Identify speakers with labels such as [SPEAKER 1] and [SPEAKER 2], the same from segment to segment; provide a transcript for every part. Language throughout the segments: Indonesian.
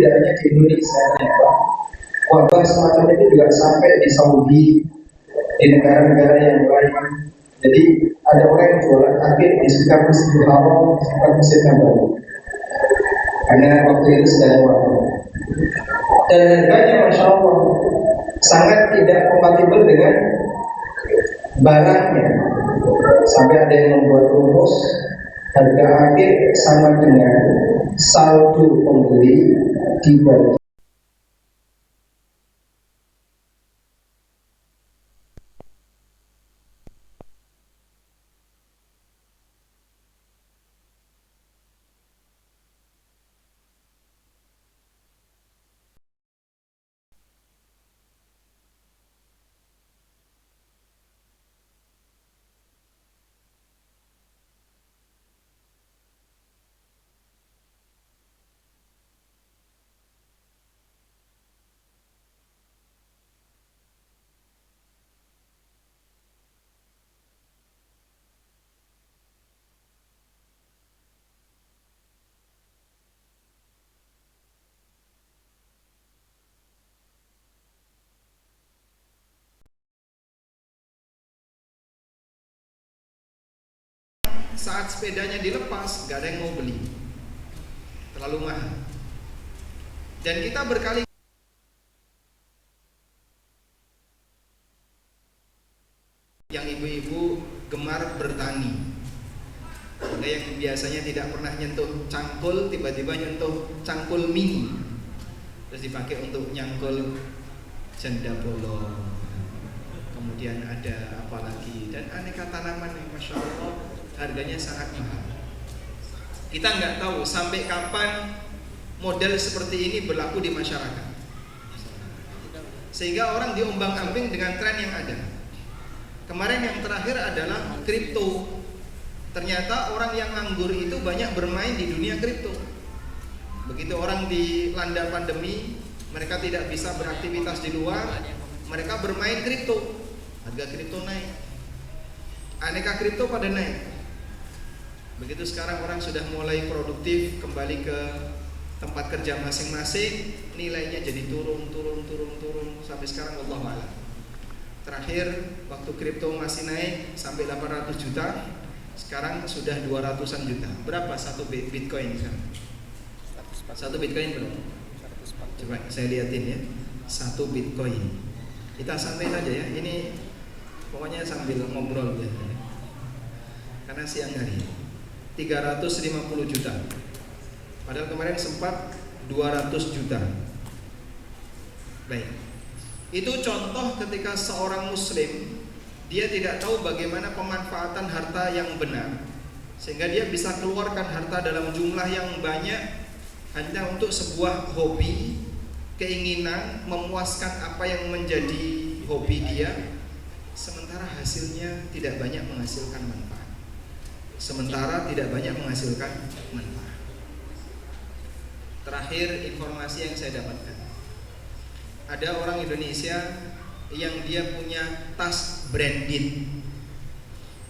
[SPEAKER 1] tidak hanya di Indonesia, ternyata wabah semacam itu juga sampai di Saudi, di negara-negara yang lain. Jadi ada orang yang jualan takbir di sekitar Masjidil Haram, di sekitar Masjid Nabawi, karena waktu itu sedang wabah. Dan harganya Masya Allah sangat tidak kompatibel dengan barangnya. Sampai ada yang membuat rumus harga akhir sama dengan saldo pembeli dibagi
[SPEAKER 2] saat sepedanya dilepas, gak ada yang mau beli, terlalu mahal. Dan kita berkali yang ibu-ibu gemar bertani, ada yang biasanya tidak pernah nyentuh cangkul, tiba-tiba nyentuh cangkul mini, terus dipakai untuk nyangkul janda bolong. Kemudian ada apa lagi, dan aneka tanaman yang Masya Allah harganya sangat mahal. Kita nggak tahu sampai kapan model seperti ini berlaku di masyarakat, sehingga orang diombang-ambing dengan tren yang ada. Kemarin yang terakhir adalah kripto. Ternyata orang yang nganggur itu banyak bermain di dunia kripto. Begitu orang dilanda pandemi, mereka tidak bisa beraktivitas di luar, mereka bermain kripto. Harga kripto naik, aneka kripto pada naik. Begitu sekarang orang sudah mulai produktif, kembali ke tempat kerja masing-masing, nilainya jadi turun sampai sekarang wallahu a'lam. Terakhir waktu kripto masih naik sampai 800 juta, sekarang sudah 200-an juta. Berapa satu bitcoin sekarang? Satu bitcoin berapa? Coba saya liatin ya. Satu bitcoin. Kita santai saja ya. Ini pokoknya sambil ngobrol ya. Karena siang hari 350 juta. Padahal kemarin sempat 200 juta. Baik. Itu contoh ketika seorang muslim dia tidak tahu bagaimana pemanfaatan harta yang benar, sehingga dia bisa keluarkan harta dalam jumlah yang banyak hanya untuk sebuah hobi, keinginan memuaskan apa yang menjadi hobi dia, sementara hasilnya tidak banyak menghasilkan manfaat. Terakhir informasi yang saya dapatkan, ada orang Indonesia yang dia punya tas branded.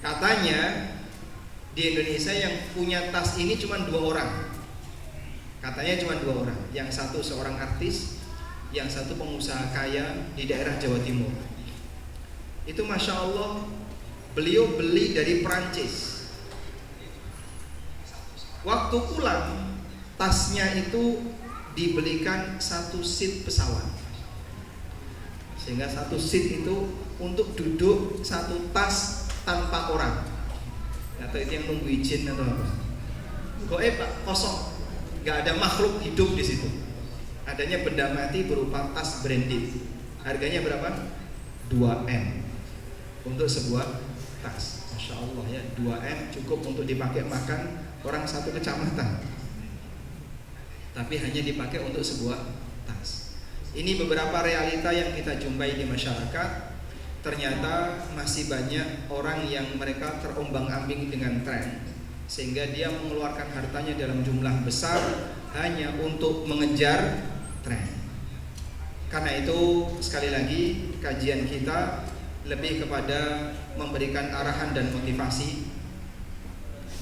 [SPEAKER 2] Katanya di Indonesia yang punya tas ini cuma 2 orang. Katanya cuma 2 orang. Yang satu seorang artis, yang satu pengusaha kaya di daerah Jawa Timur. Itu Masya Allah, beliau beli dari Perancis. Waktu pulang, tasnya itu dibelikan 1 seat pesawat, sehingga 1 seat itu untuk duduk 1 tas tanpa orang. Atau itu yang nunggu izin atau apa? Pak, kosong, nggak ada makhluk hidup di situ. Adanya benda mati berupa tas branded. Harganya berapa? 2M untuk sebuah tas. Masya Allah ya, 2M cukup untuk dipakai makan orang 1 kecamatan, tapi hanya dipakai untuk sebuah tas. Ini beberapa realita yang kita jumpai di masyarakat. Ternyata masih banyak orang yang mereka terombang-ambing dengan tren, sehingga dia mengeluarkan hartanya dalam jumlah besar hanya untuk mengejar tren. Karena itu sekali lagi kajian kita lebih kepada memberikan arahan dan motivasi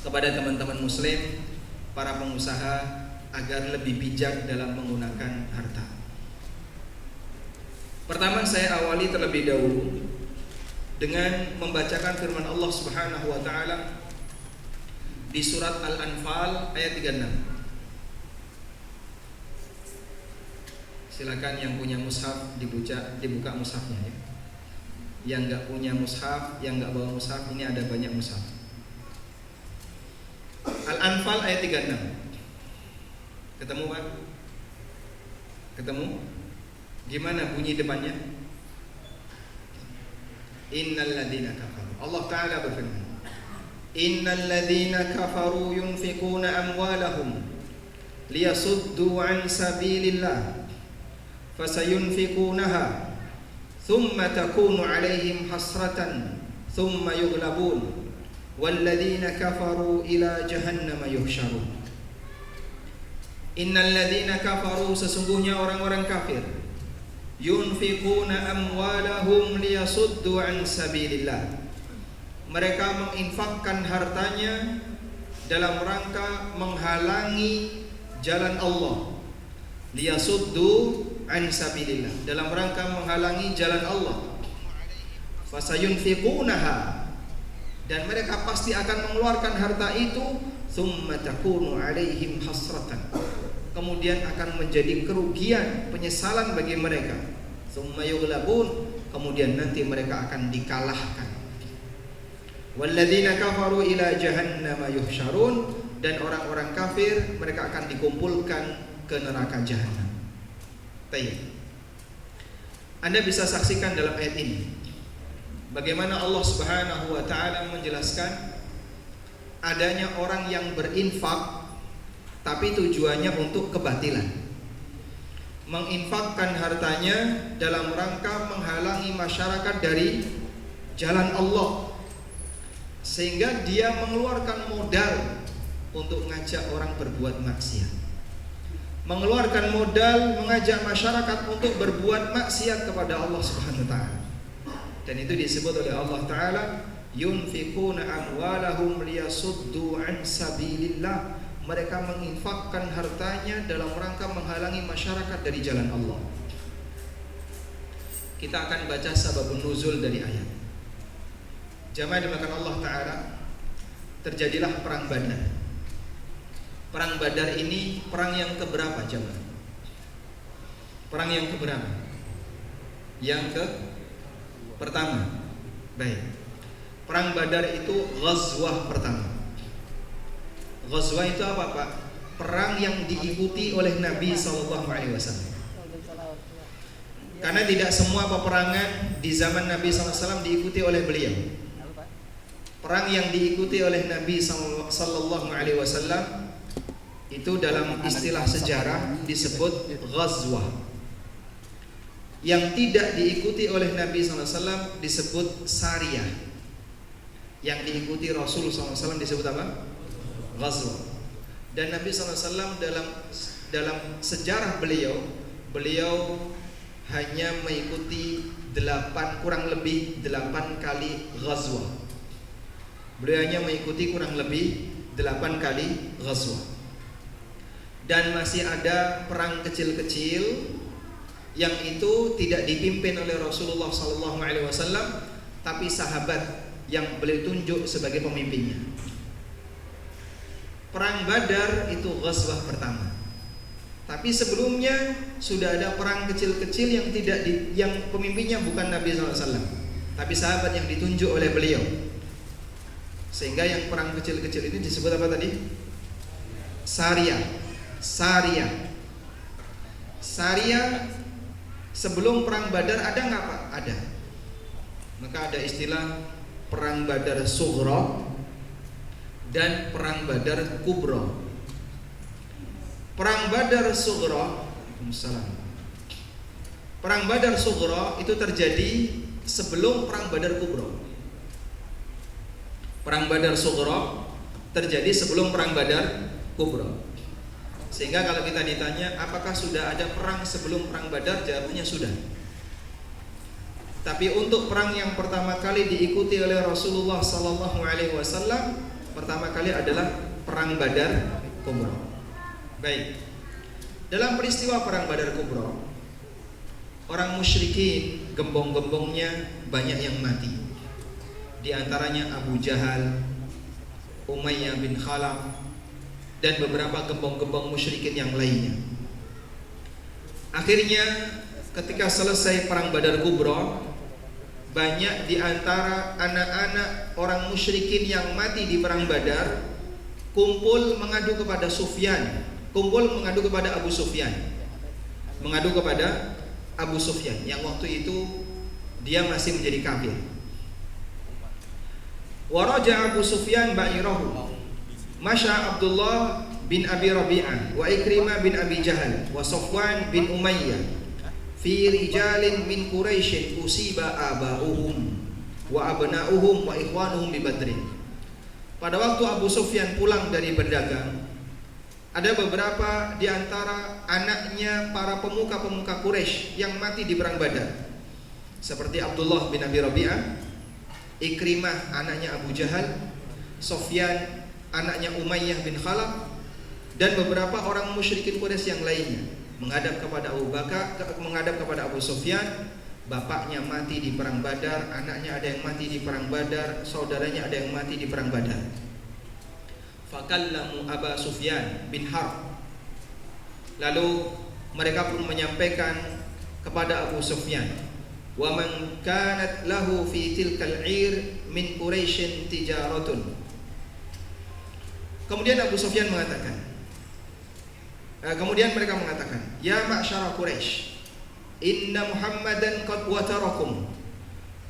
[SPEAKER 2] kepada teman-teman muslim, para pengusaha, agar lebih bijak dalam menggunakan harta. Pertama, saya awali terlebih dahulu dengan membacakan firman Allah Subhanahu wa taala di surat Al-Anfal ayat 36. Silakan yang punya mushaf dibuka mushafnya ya. Yang enggak punya mushaf, yang enggak bawa mushaf, ini ada banyak mushaf. Al-Anfal ayat 36. Ketemu Pak? Ketemu? Gimana bunyi depannya? Innal ladzina kafaru. Allah Ta'ala berfirman, Innal ladzina kafaru yunfikuna amwalahum liyasuddu an sabilillah fasayunfikunaha thumma takunu alaihim hasratan thumma yughlabun walladzina kafaru ila jahannama yuhsyarun. Innal ladzina kafaru, sesungguhnya orang-orang kafir, yunfikuna amwalahum liyasuddu an sabilillah, mereka menginfakkan hartanya dalam rangka menghalangi jalan Allah. Liyasuddu an sabilillah, dalam rangka menghalangi jalan Allah. Fasayunfikunaha, dan mereka pasti akan mengeluarkan harta itu. Thumma takunu alaihim hasratan, kemudian akan menjadi kerugian, penyesalan bagi mereka. Thumma yughlabun, kemudian nanti mereka akan dikalahkan. Walladzina kafaru ila jahannama yuhsyarun, dan orang-orang kafir mereka akan dikumpulkan ke neraka jahanam. Baik. Anda bisa saksikan dalam ayat ini bagaimana Allah Subhanahu wa taala menjelaskan adanya orang yang berinfak tapi tujuannya untuk kebatilan, menginfakkan hartanya dalam rangka menghalangi masyarakat dari jalan Allah, sehingga dia mengeluarkan modal untuk mengajak orang berbuat maksiat, mengeluarkan modal mengajak masyarakat untuk berbuat maksiat kepada Allah Subhanahu wa taala. Dan itu disebut oleh Allah Ta'ala, yunfikuna amwalahum liyasuddu an sabilillah, mereka menginfakkan hartanya dalam rangka menghalangi masyarakat dari jalan Allah. Kita akan baca sababun nuzul dari ayat. Jamaah dimakan Allah Ta'ala, terjadilah perang Badar. Perang Badar ini perang yang keberapa jamaah? Perang yang keberapa? Yang pertama. Baik. Perang Badar itu ghazwah pertama. Ghazwah itu apa Pak? Perang yang diikuti oleh Nabi SAW. Karena tidak semua peperangan di zaman Nabi SAW diikuti oleh beliau. Perang yang diikuti oleh Nabi SAW itu dalam istilah sejarah disebut ghazwah. Yang tidak diikuti oleh Nabi SAW disebut sariyah. Yang diikuti Rasul SAW disebut apa? Ghazwah. Dan Nabi SAW dalam sejarah beliau hanya mengikuti kurang lebih 8 kali ghazwah. Beliau hanya mengikuti kurang lebih 8 kali ghazwah. Dan masih ada perang kecil-kecil yang itu tidak dipimpin oleh Rasulullah SAW, tapi sahabat yang beliau tunjuk sebagai pemimpinnya. Perang Badar itu ghazwah pertama. Tapi sebelumnya sudah ada perang kecil-kecil yang pemimpinnya bukan Nabi SAW, tapi sahabat yang ditunjuk oleh beliau. Sehingga yang perang kecil-kecil ini disebut apa tadi? Sariyah. Sebelum perang Badar ada nggak Pak? Ada. Maka ada istilah perang Badar Sughra dan perang Badar Kubra. Perang Badar Sughra, perang Badar Sughra itu terjadi sebelum perang Badar Kubra. Perang Badar Sughra terjadi sebelum perang Badar Kubra. Sehingga kalau kita ditanya apakah sudah ada perang sebelum perang Badar, jawabannya sudah. Tapi untuk perang yang pertama kali diikuti oleh Rasulullah SAW, pertama kali adalah perang Badar Kubra. Baik. Dalam peristiwa perang Badar Kubra, orang musyrikin gembong-gembongnya banyak yang mati. Di antaranya Abu Jahal, Umayyah bin Khalaf, dan beberapa gembong-gembong musyrikin yang lainnya. Akhirnya ketika selesai perang Badar Kubra, banyak di antara anak-anak orang musyrikin yang mati di perang Badar kumpul mengadu kepada Sufyan, mengadu kepada Abu Sufyan yang waktu itu dia masih menjadi kafir. Waraja Abu Sufyan ba'irahu, masya Abdullah bin Abi Rabi'ah wa Ikrimah bin Abi Jahal wa Safwan bin Umayyah fi rijalin min Quraisy usiba aba'uhum wa abna'uhum wa ikhwanuhum bi Badrin. Pada waktu Abu Sufyan pulang dari berdagang, ada beberapa di antara anaknya para pemuka-pemuka Quraisy yang mati di perang Badar, seperti Abdullah bin Abi Rabi'ah, Ikrimah anaknya Abu Jahal, Sufyan anaknya Umayyah bin Khalaf, dan beberapa orang musyrikin Quraisy yang lainnya menghadap kepada Abu Sufyan. Bapaknya mati di perang Badar, anaknya ada yang mati di perang Badar, saudaranya ada yang mati di perang Badar. Fakallamu Abu Sufyan bin Harb. Lalu mereka pun menyampaikan kepada Abu Sufyan, wa man kanat lahu fi tilkal 'ir min Quraisyin tijaratun. Kemudian Abu Sufyan mengatakan, mereka mengatakan, ya ma'syara Quraisy, inna Muhammadan qad watarakum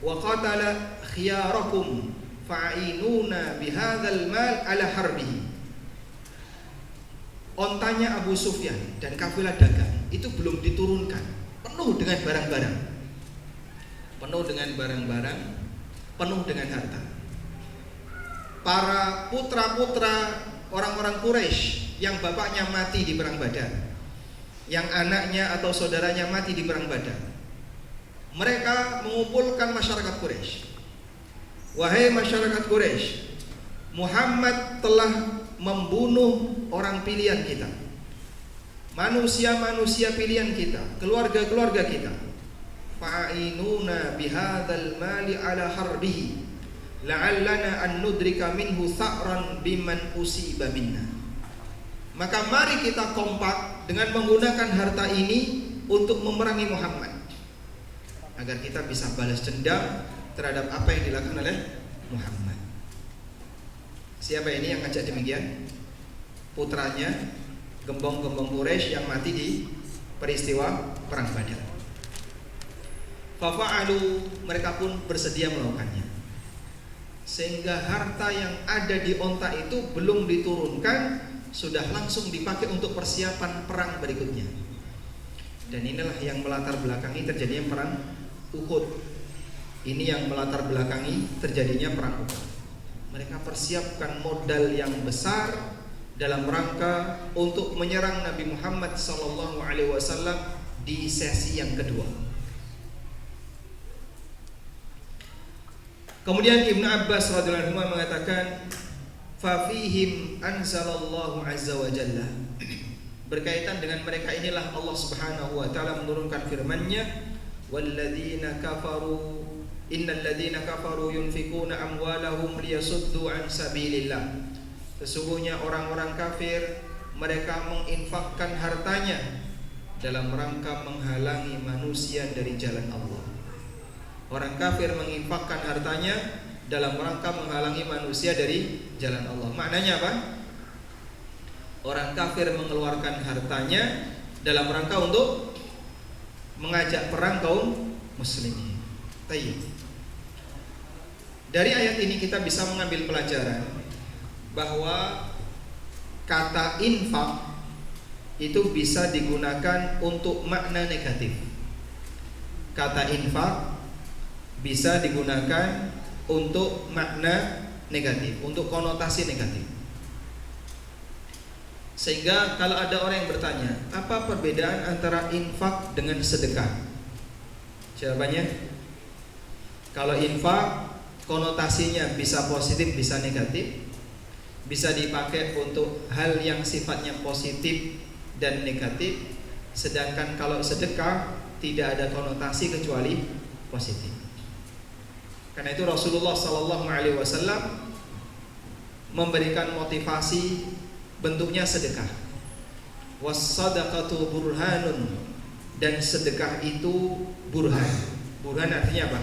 [SPEAKER 2] wa qatala khiyarakum fa'inuna bihadzal mal ala harbihi. Ontanya Abu Sufyan dan kafilah dagang itu belum diturunkan, penuh dengan barang-barang, penuh dengan harta. Para putra-putra orang-orang Quraisy yang bapaknya mati di perang Badar, yang anaknya atau saudaranya mati di perang Badar, mereka mengumpulkan masyarakat Quraisy. Wahai masyarakat Quraisy, Muhammad telah membunuh orang pilihan kita, manusia-manusia pilihan kita, keluarga-keluarga kita. Fa'inuna bihadzal mali ala harbihi la'allana an nudrika minhu tha'ran biman usiba minna. Maka mari kita kompak dengan menggunakan harta ini untuk memerangi Muhammad, agar kita bisa balas dendam terhadap apa yang dilakukan oleh Muhammad. Siapa ini yang ngajak demikian? Putranya gembong-gembong Quraisy yang mati di peristiwa perang Badar. Fafa'alu, mereka pun bersedia melakukannya. Sehingga harta yang ada di onta itu belum diturunkan, sudah langsung dipakai untuk persiapan perang berikutnya. Dan inilah yang melatar belakangi terjadinya perang Uhud. Ini yang melatar belakangi terjadinya perang Uhud. Mereka persiapkan modal yang besar dalam rangka untuk menyerang Nabi Muhammad SAW di sesi yang kedua. Kemudian Ibnu Abbas radhiyallahu anhu mengatakan, fafihim anzalallahu azza wa jalla. Berkaitan dengan mereka inilah Allah Subhanahu wa taala menurunkan firman-Nya, walladzina kafaru innal ladzina kafaru yunfikuna amwalahum liyasuddu an sabilillah. Sesungguhnya orang-orang kafir mereka menginfakkan hartanya dalam rangka menghalangi manusia dari jalan Allah. Orang kafir menginfakkan hartanya dalam rangka menghalangi manusia dari jalan Allah. Maknanya apa? Orang kafir mengeluarkan hartanya dalam rangka untuk mengajak perang kaum muslimin. Tayyib. Dari ayat ini kita bisa mengambil pelajaran bahwa kata infak itu bisa digunakan untuk makna negatif. Kata infak bisa digunakan untuk makna negatif, untuk konotasi negatif. Sehingga kalau ada orang yang bertanya, apa perbedaan antara infak dengan sedekah? Jawabannya, kalau infak konotasinya bisa positif, bisa negatif. bisa dipakai untuk hal yang sifatnya positif dan negatif, sedangkan kalau sedekah tidak ada konotasi kecuali positif. Karena itu Rasulullah SAW memberikan motivasi bentuknya sedekah. Was-sadaqatu burhanun, dan sedekah itu burhan. Burhan artinya apa?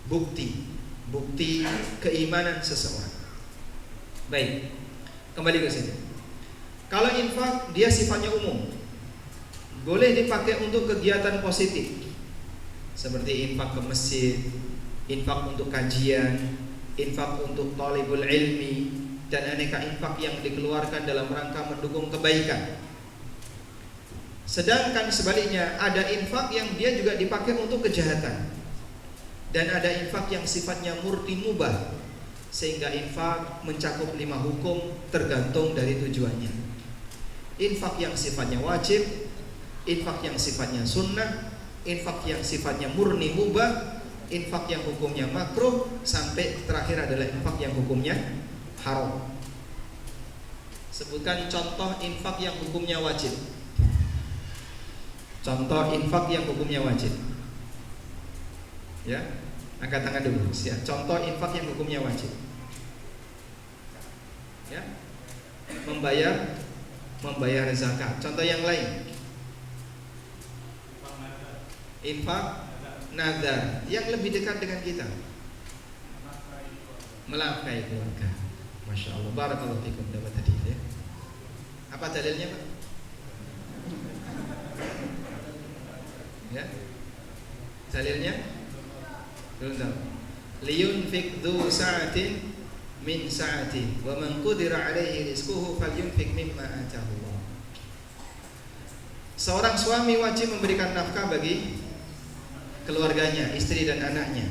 [SPEAKER 2] Bukti keimanan seseorang. Baik, kembali ke sini. Kalau infak dia sifatnya umum, boleh dipakai untuk kegiatan positif, seperti infak ke masjid, infak untuk kajian, infak untuk talibul ilmi, dan aneka infak yang dikeluarkan dalam rangka mendukung kebaikan. Sedangkan sebaliknya, ada infak yang dia juga dipakai untuk kejahatan, dan ada infak yang sifatnya murni mubah, sehingga infak mencakup 5 hukum tergantung dari tujuannya. Infak yang sifatnya wajib, infak yang sifatnya sunnah, infak yang sifatnya murni mubah, infak yang hukumnya makruh, sampai terakhir adalah infak yang hukumnya haram. Sebutkan contoh infak yang hukumnya wajib. Contoh infak yang hukumnya wajib. Ya, angkat tangan dulu. Contoh infak yang hukumnya wajib. Ya, membayar zakat. Contoh yang lain. Infak nazar yang lebih dekat dengan kita. Melafkai keluarga. Masya Allah, barakallahu fikum, dapat tadi ya. Apa dalilnya, Pak? Ya, dalilnya belum tahu. Liyunfik dzu sa'atin min sa'ati wa man qudira 'alaihi rizquhu falyunfik mimma ataahu Allah. Seorang suami wajib memberikan nafkah bagi keluarganya, istri dan anaknya.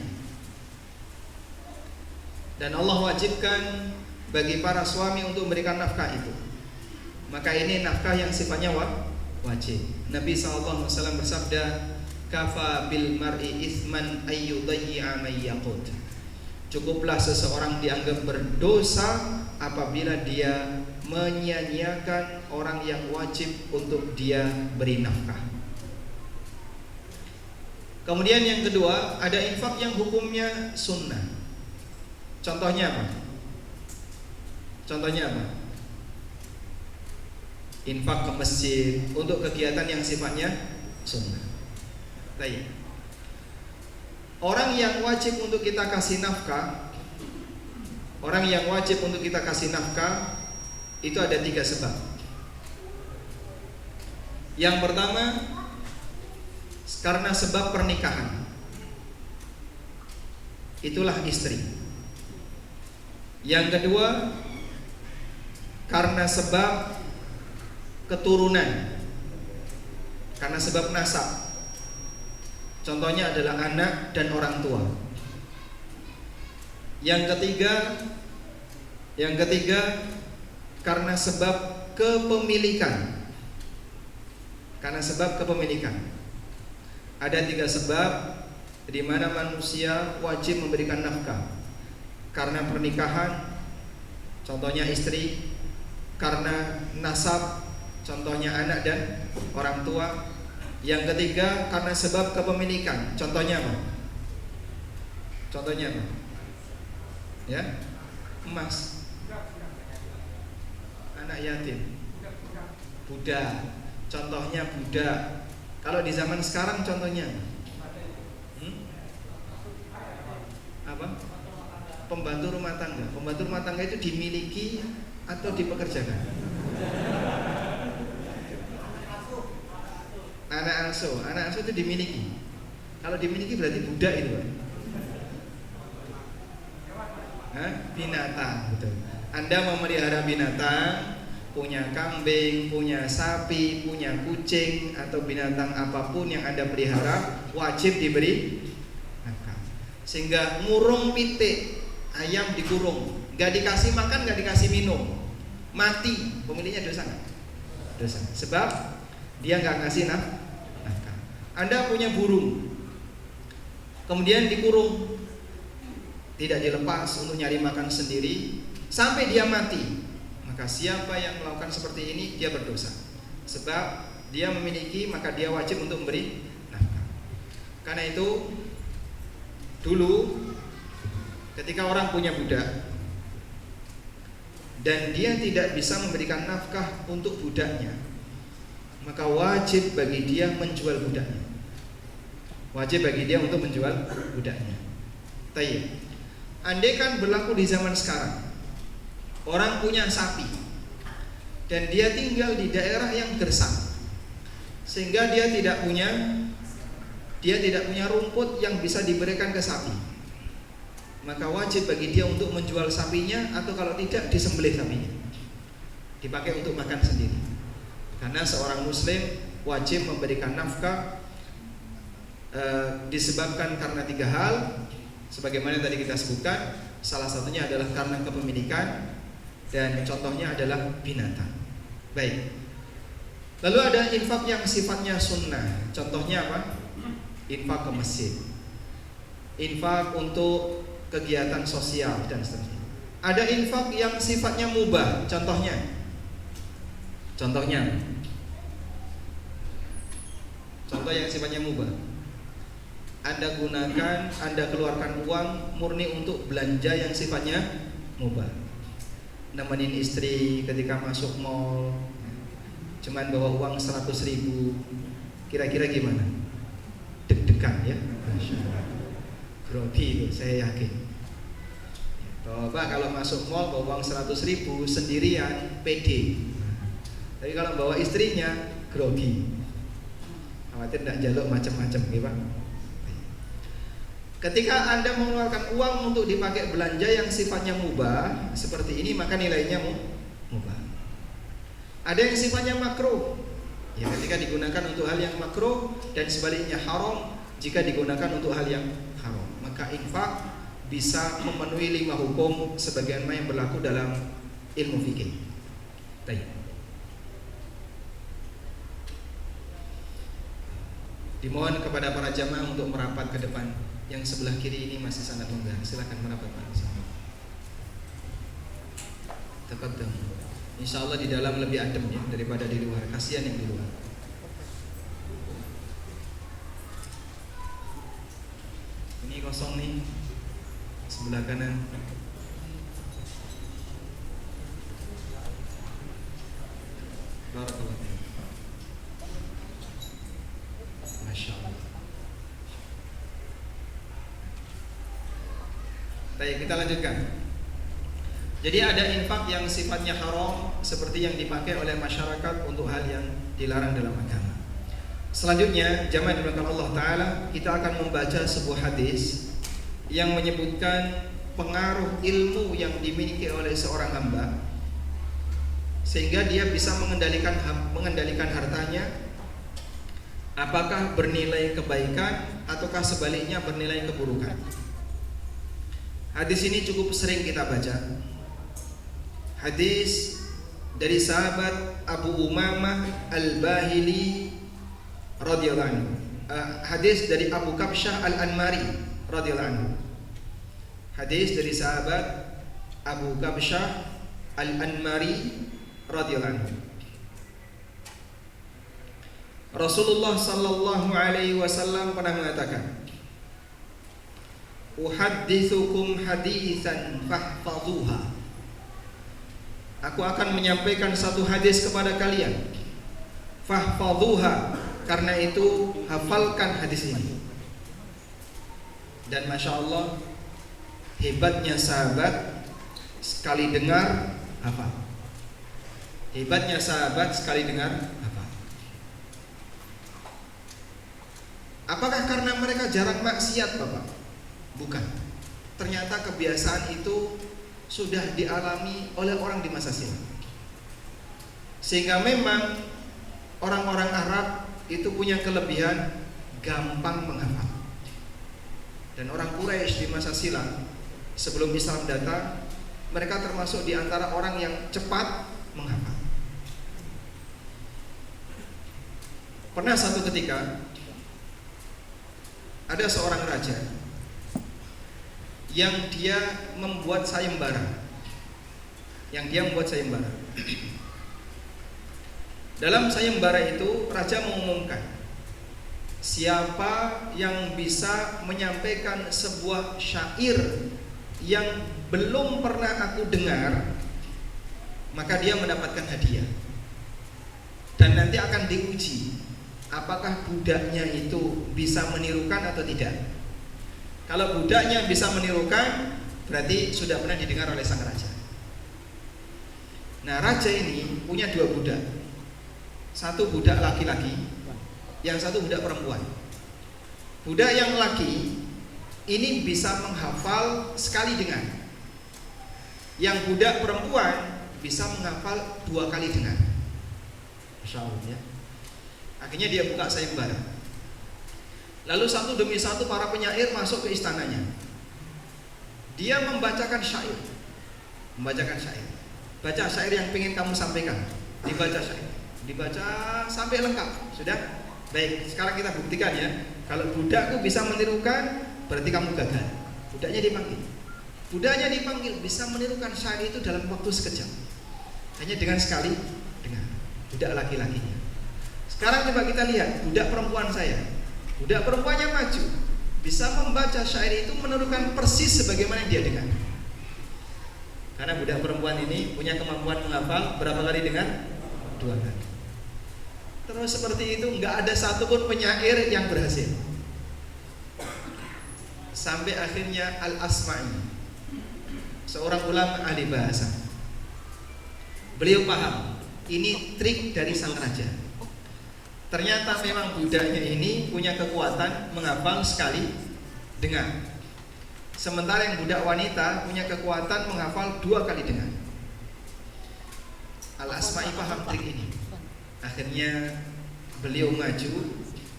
[SPEAKER 2] Dan Allah wajibkan bagi para suami untuk memberikan nafkah itu. Maka ini nafkah yang sifatnya wajib. Nabi SAW bersabda, "Kafa bil mar'i ithman ayyudayya may yaqut." Cukuplah seseorang dianggap berdosa apabila dia menyia-nyiakan orang yang wajib untuk dia beri nafkah. Kemudian yang kedua, ada infak yang hukumnya sunnah. Contohnya apa? Infak ke masjid untuk kegiatan yang sifatnya sunnah. Baik. Orang yang wajib untuk kita kasih nafkah, itu ada 3 sebab. Yang pertama, karena sebab pernikahan. Itulah istri. Yang kedua, karena sebab keturunan, karena sebab nasab. Contohnya adalah anak dan orang tua. Yang ketiga karena sebab kepemilikan. Ada 3 sebab di mana manusia wajib memberikan nafkah. Karena pernikahan, contohnya istri. Karena nasab, contohnya anak dan orang tua. Yang ketiga karena sebab kepemilikan. Contohnya apa? Ya, emas, anak yatim, budak. Contohnya budak. Kalau di zaman sekarang contohnya apa? Pembantu rumah tangga. Pembantu rumah tangga itu dimiliki atau dipekerjakan? Anak asuh itu dimiliki. Kalau dimiliki berarti budak itu, Pak. Binatang, betul. Anda memelihara binatang, punya kambing, punya sapi, punya kucing, atau binatang apapun yang Anda pelihara, wajib diberi nafkah. Sehingga ngurung pitik, ayam dikurung, gak dikasih makan, gak dikasih minum, mati, pemiliknya dosa nggak? Dosa. Sebab dia nggak ngasih nafkah. Anda punya burung, kemudian dikurung, tidak dilepas untuk nyari makan sendiri, sampai dia mati, maka siapa yang melakukan seperti ini dia berdosa. Sebab dia memiliki, maka dia wajib untuk memberi nafkah. Karena itu dulu ketika orang punya budak dan dia tidak bisa memberikan nafkah untuk budaknya, maka wajib bagi dia menjual budaknya. Wajib bagi dia untuk menjual budaknya. Tayyib. Andai kan berlaku di zaman sekarang, orang punya sapi dan dia tinggal di daerah yang gersang, sehingga dia tidak punya rumput yang bisa diberikan ke sapi, maka wajib bagi dia untuk menjual sapinya, atau kalau tidak disembelih sapinya, dipakai untuk makan sendiri. Karena seorang muslim wajib memberikan nafkah disebabkan karena 3 hal, sebagaimana tadi kita sebutkan. Salah satunya adalah karena kepemilikan, dan contohnya adalah binatang. Baik. Lalu ada infak yang sifatnya sunnah. Contohnya apa? Infak ke masjid, infak untuk kegiatan sosial dan seterusnya. Ada infak yang sifatnya mubah. Contohnya contoh yang sifatnya mubah. Anda gunakan, Anda keluarkan uang murni untuk belanja yang sifatnya mubah. Nemenin istri ketika masuk mall, cuman bawa uang 100.000. Kira-kira gimana? Deg-degan ya? Grogi itu, saya yakin. Coba kalau masuk mall bawa uang 100.000 sendirian, pede. Tapi kalau bawa istrinya, grogi. Khawatir tidak jaluk macam-macam, gitu Pak. Ketika Anda mengeluarkan uang untuk dipakai belanja yang sifatnya mubah seperti ini, maka nilainya mubah. Ada yang sifatnya makruh, ya ketika digunakan untuk hal yang makruh, dan sebaliknya haram jika digunakan untuk hal yang haram. Maka infak bisa memenuhi 5 hukum sebagaimana yang berlaku dalam ilmu fikih. Baik. Dimohon kepada para jamaah untuk merapat ke depan. Yang sebelah kiri ini masih sangat longgar. Silakan merapat Pak. Tafadhol. Insyaallah di dalam lebih adem ya daripada di luar. Kasihan yang di luar. Ini kosong nih. Sebelah kanan. Barakallahu. Masya Allah. Baik, kita lanjutkan. Jadi ada infak yang sifatnya haram seperti yang dipakai oleh masyarakat untuk hal yang dilarang dalam agama. Selanjutnya, jamaah dimuliakan Allah Ta'ala, kita akan membaca sebuah hadis yang menyebutkan pengaruh ilmu yang dimiliki oleh seorang hamba sehingga dia bisa mengendalikan hartanya, apakah bernilai kebaikan ataukah sebaliknya bernilai keburukan. Hadis ini cukup sering kita baca. Hadis dari sahabat Abu Umamah Al-Bahili radhiyallahu anhu. Hadis dari Abu Kabsyah Al-Anmari radhiyallahu anhu. Hadis dari sahabat Abu Kabsyah Al-Anmari radhiyallahu anhu. Rasulullah sallallahu alaihi wasallam pernah mengatakan, "Uhadditsukum haditsan fahfadhuha." Aku akan menyampaikan satu hadis kepada kalian. Fahfadhuha, karena itu hafalkan hadis ini. Dan Masya Allah, hebatnya sahabat sekali dengar hafal. Hebatnya sahabat sekali dengar hafal. Apakah karena mereka jarang maksiat, Bapak? Bukan. Ternyata kebiasaan itu sudah dialami oleh orang di masa silam. Sehingga memang orang-orang Arab itu punya kelebihan gampang menghafal. Dan orang Quraisy di masa silam sebelum Islam datang, mereka termasuk di antara orang yang cepat menghafal. Pernah satu ketika ada seorang raja yang dia membuat sayembara. yang dia membuat sayembara. Dalam sayembara itu raja mengumumkan, siapa yang bisa menyampaikan sebuah syair yang belum pernah aku dengar, maka dia mendapatkan hadiah. Dan nanti akan diuji apakah budaknya itu bisa menirukan atau tidak. Kalau budaknya bisa menirukan, berarti sudah pernah didengar oleh sang raja. Nah, raja ini punya dua budak. Satu budak laki-laki, yang satu budak perempuan. Budak yang laki ini bisa menghafal sekali dengar. Yang budak perempuan bisa menghafal 2 kali dengar. Masya Allah ya. Akhirnya dia buka sayembara. Lalu satu demi satu para penyair masuk ke istananya. Dia membacakan syair. Baca syair yang ingin kamu sampaikan. Dibaca syair. Dibaca sampai lengkap. Sudah? Baik, sekarang kita buktikan ya. Kalau budakku bisa menirukan, berarti kamu gagal. Budaknya dipanggil bisa menirukan syair itu dalam waktu sekejap. Hanya dengan sekali dengar. Budak laki-lakinya. Sekarang coba kita lihat budak perempuan saya. Budak perempuannya maju, bisa membaca syair itu menirukan persis sebagaimana yang dia dengar. Karena budak perempuan ini punya kemampuan menghafal berapa kali dengar? 2 kali. Terus seperti itu, nggak ada satupun penyair yang berhasil. Sampai akhirnya Al-Asma'i, seorang ulama ahli bahasa, beliau paham ini trik dari sang raja. Ternyata memang budaknya ini punya kekuatan menghafal sekali dengar. Sementara yang budak wanita punya kekuatan menghafal 2 kali dengar. Al-Asma'i paham trik ini. Akhirnya beliau maju,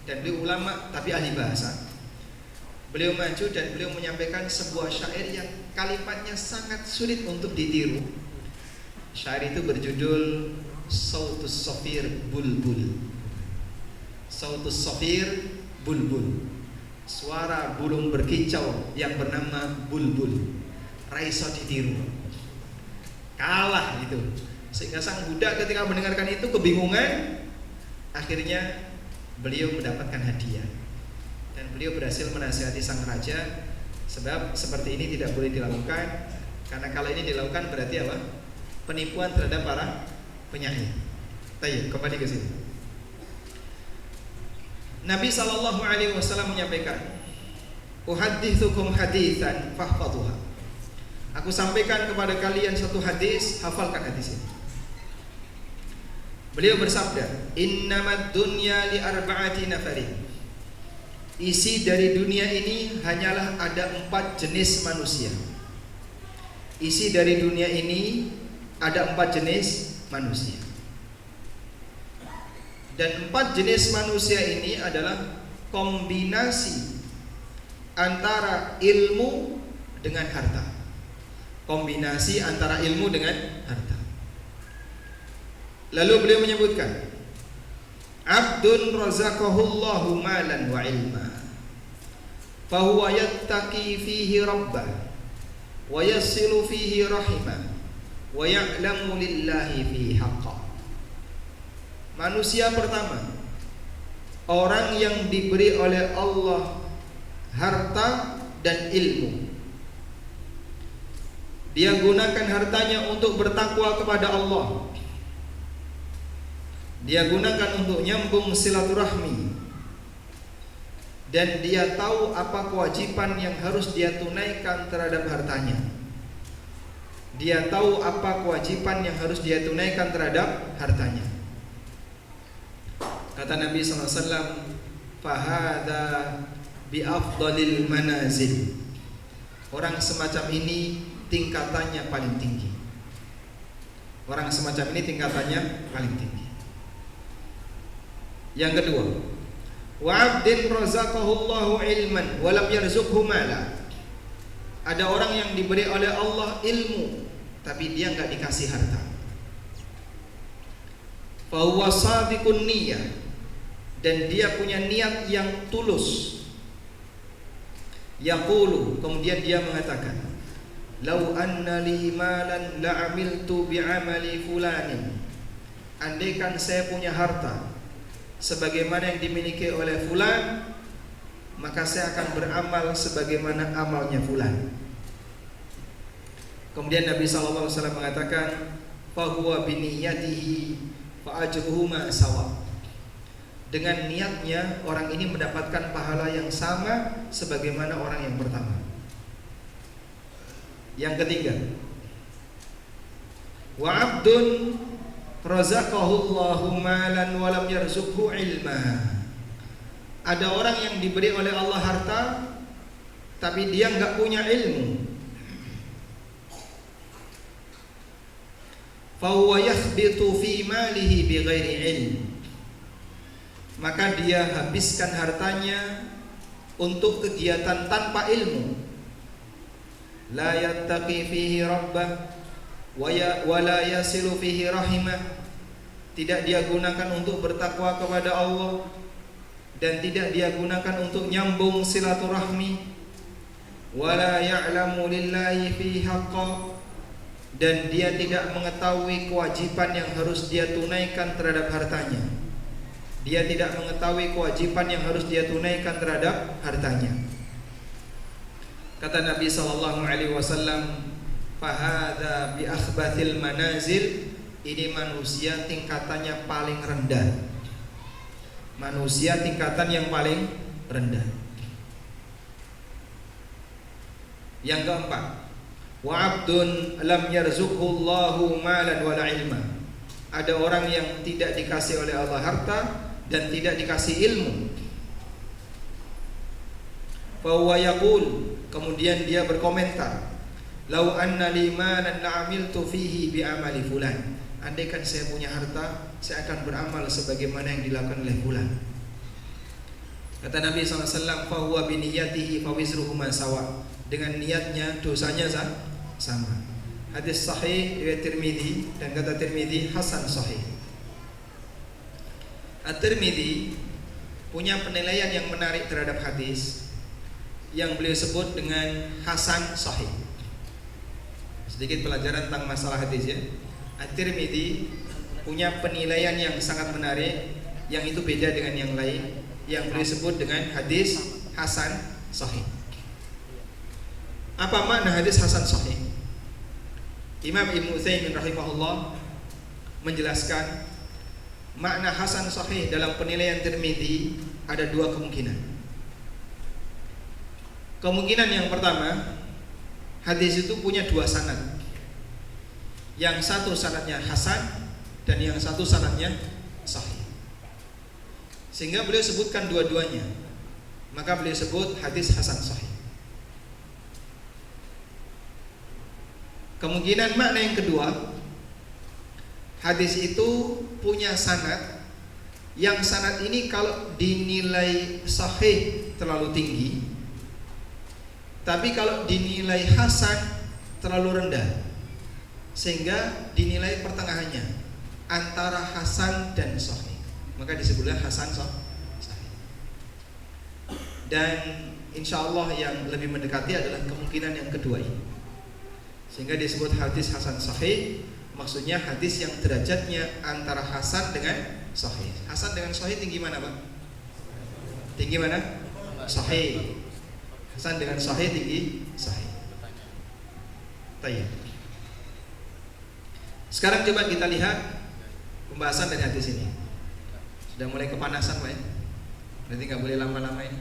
[SPEAKER 2] dan beliau ulama tapi ahli bahasa. Beliau maju dan beliau menyampaikan sebuah syair yang kalimatnya sangat sulit untuk ditiru. Syair itu berjudul Sautus Sofir Bulbul. Sautus Sofir Bulbul. Suara burung berkicau yang bernama bulbul. Raiso ditiru. Kalah itu. Sehingga sang budak ketika mendengarkan itu kebingungan. Akhirnya beliau mendapatkan hadiah. Dan beliau berhasil menasihati sang raja, sebab seperti ini tidak boleh dilakukan. Karena kalau ini dilakukan berarti apa? Penipuan terhadap para penyair. Tayyib, kembali ke sini. Nabi SAW menyampaikan, "Uhaddithukum haditsan fahfadhuha." Aku sampaikan kepada kalian satu hadis, hafalkan hadis ini. Beliau bersabda, "Innamad dunya li arba'ati nafarin." Isi dari dunia ini hanyalah ada 4 jenis manusia. Isi dari dunia ini ada 4 jenis manusia. Dan 4 jenis manusia ini adalah kombinasi antara ilmu dengan harta. Kombinasi antara ilmu dengan harta. Lalu beliau menyebutkan, "Abdun razaqahullahu malan wa ilma, fahuwa yattaqi fihi rabbah, wa yassilu fihi rahimah, wa ya'lamu lillahi fihi haqqa." Manusia pertama, orang yang diberi oleh Allah harta dan ilmu. Dia gunakan hartanya untuk bertakwa kepada Allah. Dia gunakan untuk nyambung silaturahmi. Dan dia tahu apa kewajiban yang harus dia tunaikan terhadap hartanya. Dia tahu apa kewajiban yang harus dia tunaikan terhadap hartanya. Kata Nabi SAW, "Fahada bi afdalil manazil." Orang semacam ini tingkatannya paling tinggi. Orang semacam ini tingkatannya paling tinggi. Yang kedua, wa 'abdin razaqahullahu ilman wa lam yarzuqhu mala. Ada orang yang diberi oleh Allah ilmu, tapi dia enggak dikasih harta. Fa huwa sabiqun niyyah, dan dia punya niat yang tulus. Yaqulu, kemudian dia mengatakan, "Lau anna li malan la'amiltu bi'amali fulanin." Andaikan saya punya harta sebagaimana yang dimiliki oleh fulan, maka saya akan beramal sebagaimana amalnya fulan. Kemudian Nabi SAW mengatakan, "Fahuwa biniyatihi fa ajruhuma sawa." Dengan niatnya orang ini mendapatkan pahala yang sama sebagaimana orang yang pertama. Yang ketiga, wa abdun razaqahu Allahu malan wa lam yarzuqhu ilma. Ada orang yang diberi oleh Allah harta tapi dia enggak punya ilmu. Fa huwa yakhbitu fi malihi bighairi ilm. Maka dia habiskan hartanya untuk kegiatan tanpa ilmu. La yattaqi fihi rabbah wa la yasilu fihi rahimah. Tidak dia gunakan untuk bertakwa kepada Allah dan tidak dia gunakan untuk nyambung silaturahmi. Wa la ya'lamu lillahi fi haqqa. Dan dia tidak mengetahui kewajiban yang harus dia tunaikan terhadap hartanya. Dia tidak mengetahui kewajiban yang harus dia tunaikan terhadap hartanya. Kata Nabi SAW, "Fahadha bi akhbathil manazil." Ini manusia tingkatannya paling rendah. Manusia tingkatan yang paling rendah. Yang keempat, wa abdun lam yarzuqhu Allahu malan wala ilma. Ada orang yang tidak dikasih oleh Allah harta dan tidak dikasih ilmu. Fa huwa yaqul, kemudian dia berkomentar, "Lau anna li malan la'amiltu fihi bi amali fulan." Andaikan saya punya harta, saya akan beramal sebagaimana yang dilakukan oleh fulan. Kata Nabi SAW, "Fa huwa bi niyyatihi fa wizruhuma sawa." Dengan niatnya dosanya sama. Hadis sahih riwayat Tirmidzi, dan kata Tirmidzi hasan sahih. At-Tirmidzi punya penilaian yang menarik terhadap hadis yang beliau sebut dengan hasan sahih. Sedikit pelajaran tentang masalah hadis ya. At-Tirmidzi punya penilaian yang sangat menarik yang itu beda dengan yang lain, yang beliau sebut dengan hadis hasan sahih. Apa makna hadis hasan sahih? Imam Ibnu Utsaimin rahimahullah menjelaskan makna hasan sahih dalam penilaian Tirmidzi ada dua kemungkinan. Kemungkinan yang pertama, hadis itu punya dua sanad. Yang satu sanadnya hasan dan yang satu sanadnya sahih. Sehingga beliau sebutkan dua-duanya. Maka beliau sebut hadis hasan sahih. Kemungkinan makna yang kedua, hadis itu punya sanad yang sanad ini kalau dinilai sahih terlalu tinggi, tapi kalau dinilai hasan terlalu rendah, sehingga dinilai pertengahannya antara hasan dan sahih. Maka disebutlah hasan sahih. Dan insya Allah yang lebih mendekati adalah kemungkinan yang kedua ini. Sehingga disebut hadis hasan sahih, maksudnya hadis yang derajatnya antara hasan dengan sahih. Hasan dengan sahih tinggi mana, Pak? Tinggi mana? Sahih. Hasan dengan sahih tinggi sahih. Tayyib. Sekarang coba kita lihat pembahasan dari hadis ini. Sudah mulai kepanasan, Pak ya? Berarti nggak boleh lama-lama ini.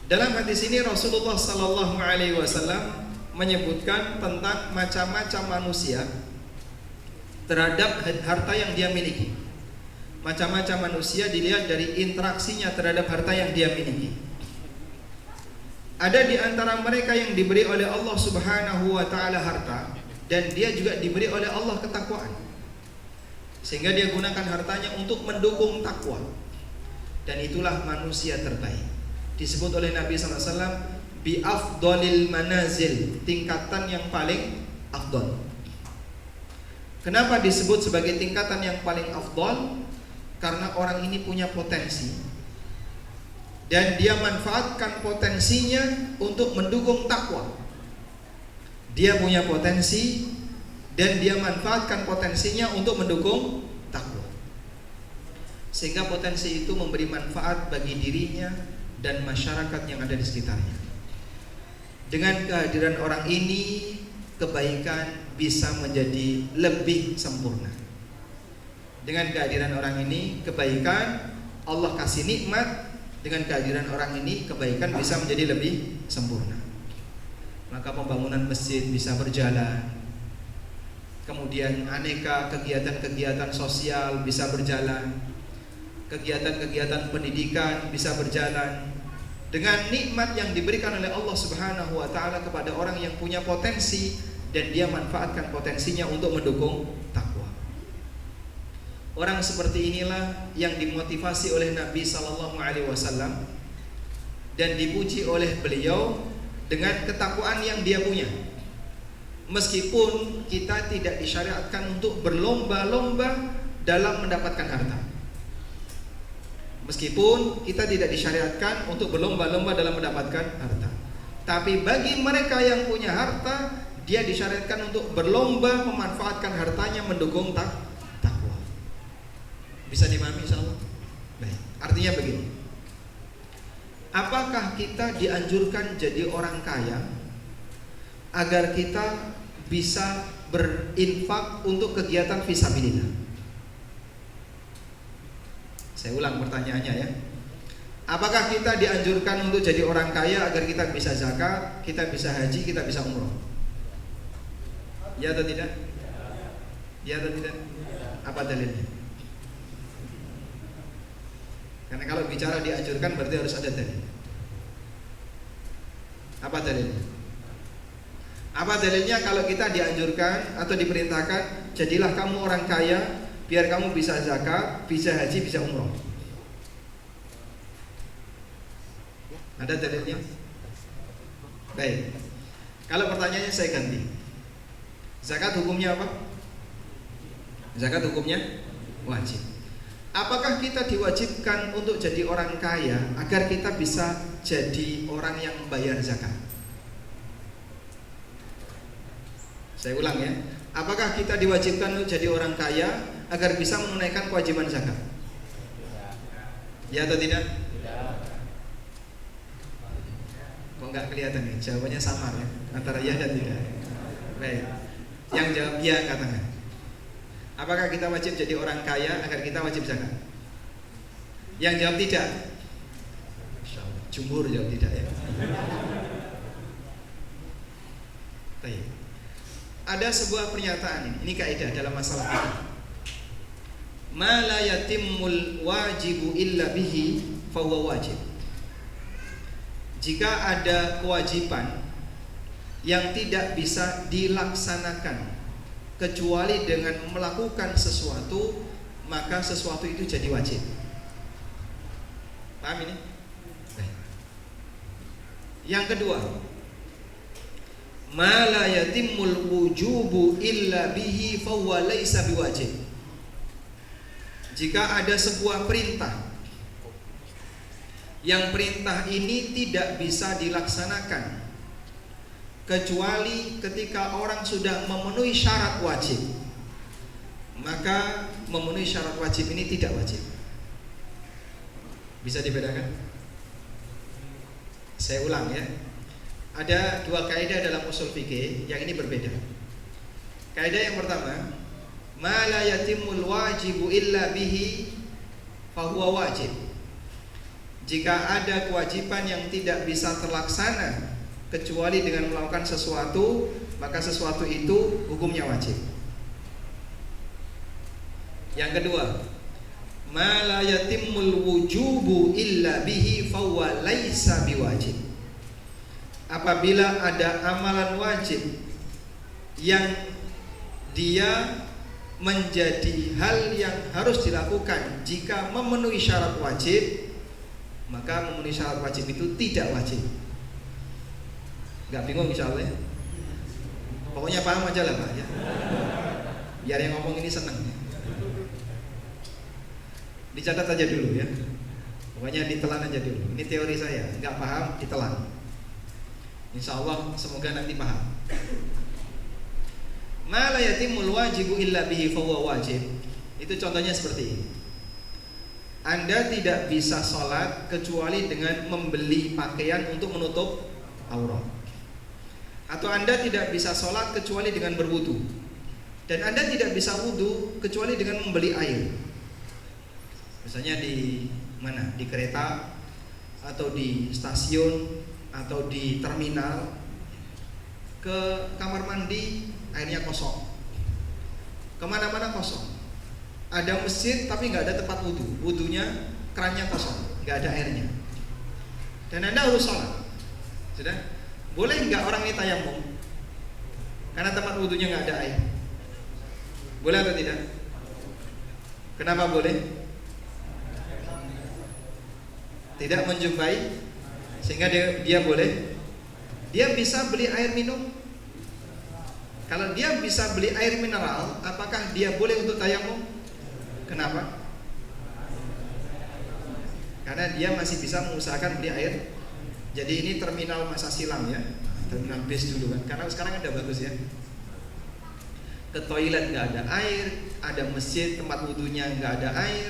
[SPEAKER 2] Dalam hadis ini Rasulullah Sallallahu Alaihi Wasallam menyebutkan tentang macam-macam manusia terhadap harta yang dia miliki. Macam-macam manusia dilihat dari interaksinya terhadap harta yang dia miliki. Ada di antara mereka yang diberi oleh Allah Subhanahu wa taala harta dan dia juga diberi oleh Allah ketakwaan. Sehingga dia gunakan hartanya untuk mendukung takwa. Dan itulah manusia terbaik. Disebut oleh Nabi SAW bi afdalil manazil, tingkatan yang paling afdal. Kenapa disebut sebagai tingkatan yang paling afdal? Karena orang ini punya potensi dan dia manfaatkan potensinya untuk mendukung takwa. Dia punya potensi dan dia manfaatkan potensinya untuk mendukung takwa, sehingga potensi itu memberi manfaat bagi dirinya dan masyarakat yang ada di sekitarnya. Dengan kehadiran orang ini, kebaikan bisa menjadi lebih sempurna. Dengan kehadiran orang ini, kebaikan Allah kasih nikmat. Dengan kehadiran orang ini, kebaikan bisa menjadi lebih sempurna. Maka pembangunan masjid bisa berjalan, kemudian aneka kegiatan-kegiatan sosial bisa berjalan, kegiatan-kegiatan pendidikan bisa berjalan dengan nikmat yang diberikan oleh Allah Subhanahu wa taala kepada orang yang punya potensi dan dia manfaatkan potensinya untuk mendukung takwa. Orang seperti inilah yang dimotivasi oleh Nabi sallallahu alaihi wasallam dan dipuji oleh beliau dengan ketakwaan yang dia punya. Meskipun kita tidak disyariatkan untuk berlomba-lomba dalam mendapatkan harta. Meskipun kita tidak disyariatkan untuk berlomba-lomba dalam mendapatkan harta. Tapi bagi mereka yang punya harta, dia disyariatkan untuk berlomba memanfaatkan hartanya mendukung takwa. Bisa dimahami insyaallah? Baik, artinya begini. Apakah kita dianjurkan jadi orang kaya agar kita bisa berinfak untuk kegiatan fisabilillah? Saya ulang pertanyaannya ya. Apakah kita dianjurkan untuk jadi orang kaya agar kita bisa zakat, kita bisa haji, kita bisa umroh? Ya atau tidak? Ya atau tidak? Apa dalilnya? Karena kalau bicara dianjurkan berarti harus ada dalil. Apa dalilnya? Apa dalilnya kalau kita dianjurkan atau diperintahkan jadilah kamu orang kaya biar kamu bisa zakat, bisa haji, bisa umroh? Ada dalilnya? Baik. Kalau pertanyaannya saya ganti. Zakat hukumnya apa? Zakat hukumnya wajib. Apakah kita diwajibkan untuk jadi orang kaya agar kita bisa jadi orang yang membayar zakat? Saya ulang ya. Apakah kita diwajibkan untuk jadi orang kaya agar bisa menunaikan kewajiban zakat? Ya atau tidak? Kok nggak kelihatan nih? Jawabannya samar ya, antara ya dan tidak. Baik. Yang jawab ya katakan. Apakah kita wajib jadi orang kaya agar kita wajib zakat? Yang jawab tidak. Jumhur jawab tidak ya. Baik. Ada sebuah pernyataan ini kaidah dalam masalah ini. Ma la yatimmul wajibu illa bihi fahuwa wajib. Jika ada kewajiban yang tidak bisa dilaksanakan kecuali dengan melakukan sesuatu, maka sesuatu itu jadi wajib. Paham ini? Baik. Yang kedua, ma la yatimmul wujubu illa bihi fahuwa laisa biwajib. Jika ada sebuah perintah yang perintah ini tidak bisa dilaksanakan kecuali ketika orang sudah memenuhi syarat wajib, maka memenuhi syarat wajib ini tidak wajib. Bisa dibedakan? Saya ulang ya. Ada dua kaidah dalam usul fikih yang ini berbeda. Kaidah yang pertama, ma la yatimul wajibu illa bihi fahuwa wajib. Jika ada kewajiban yang tidak bisa terlaksana kecuali dengan melakukan sesuatu, maka sesuatu itu hukumnya wajib. Yang kedua, ma la yatimmul wujubu illa bihi fahuwa laisa biwajib. Apabila ada amalan wajib yang dia menjadi hal yang harus dilakukan jika memenuhi syarat wajib, maka memenuhi syarat wajib itu tidak wajib. Gak bingung insyaallah ya? Pokoknya paham aja lah Pak ya. Biar yang ngomong ini seneng ya. Dicatat aja dulu ya. Pokoknya ditelan aja dulu. Ini teori saya, nggak paham ditelan. Insya Allah semoga nanti paham. Ma la yatimul wajibu illa bihi fahuwa wajib. Itu contohnya seperti ini. Anda tidak bisa sholat kecuali dengan membeli pakaian untuk menutup aurat. Atau Anda tidak bisa sholat kecuali dengan berwudu. Dan Anda tidak bisa wudu kecuali dengan membeli air. Misalnya di mana? Di kereta, atau di stasiun, atau di terminal. Ke kamar mandi airnya kosong. Kemana-mana kosong. Ada masjid tapi nggak ada tempat wudhu. Wudhunya kerannya kosong, nggak ada airnya. Dan Anda harus sholat. Sudah? Boleh nggak orang ini tayamum? Karena tempat wudhunya nggak ada air. Boleh atau tidak? Kenapa boleh? Tidak menjumpai, sehingga dia boleh. Dia bisa beli air minum. Kalau dia bisa beli air mineral, apakah dia boleh untuk tayamum? Kenapa? Karena dia masih bisa mengusahakan beli air. Jadi ini terminal masa silam ya, terminal bis dulu kan. Karena sekarang ada bagus ya. Ke toilet nggak ada air, ada masjid tempat wudhunya nggak ada air,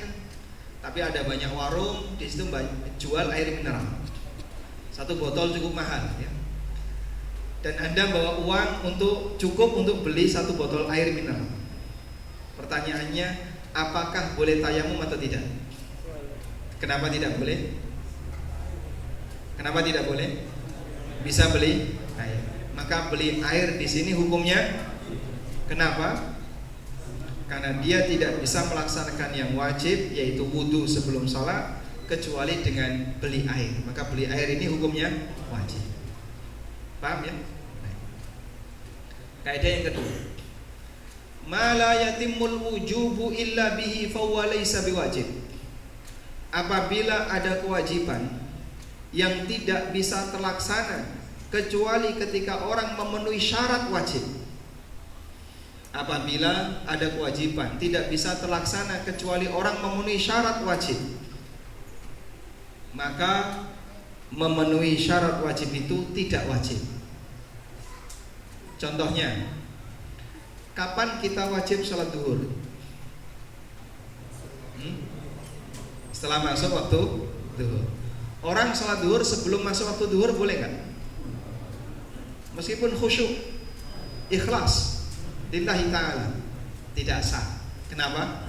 [SPEAKER 2] tapi ada banyak warung di situ jual air mineral. Satu botol cukup mahal ya. Dan Anda bawa uang cukup untuk beli satu botol air mineral. Pertanyaannya, apakah boleh tayamum atau tidak? Kenapa tidak boleh? Kenapa tidak boleh? Bisa beli air. Maka beli air di sini hukumnya kenapa? Karena dia tidak bisa melaksanakan yang wajib, yaitu wudu sebelum sholat, kecuali dengan beli air. Maka beli air ini hukumnya wajib. Paham ya? Kaidah yang kedua, ma la yatimul wujubu illa bihi fahuwa laysa biwajib. Apabila ada kewajiban yang tidak bisa terlaksana kecuali ketika orang memenuhi syarat wajib. Apabila ada kewajiban tidak bisa terlaksana kecuali orang memenuhi syarat wajib, maka memenuhi syarat wajib itu tidak wajib. Contohnya, kapan kita wajib sholat duhur? Setelah masuk waktu duhur. Orang sholat duhur sebelum masuk waktu duhur boleh nggak? Meskipun khusyuk, ikhlas, lillahi ta'ala, tidak sah. Kenapa?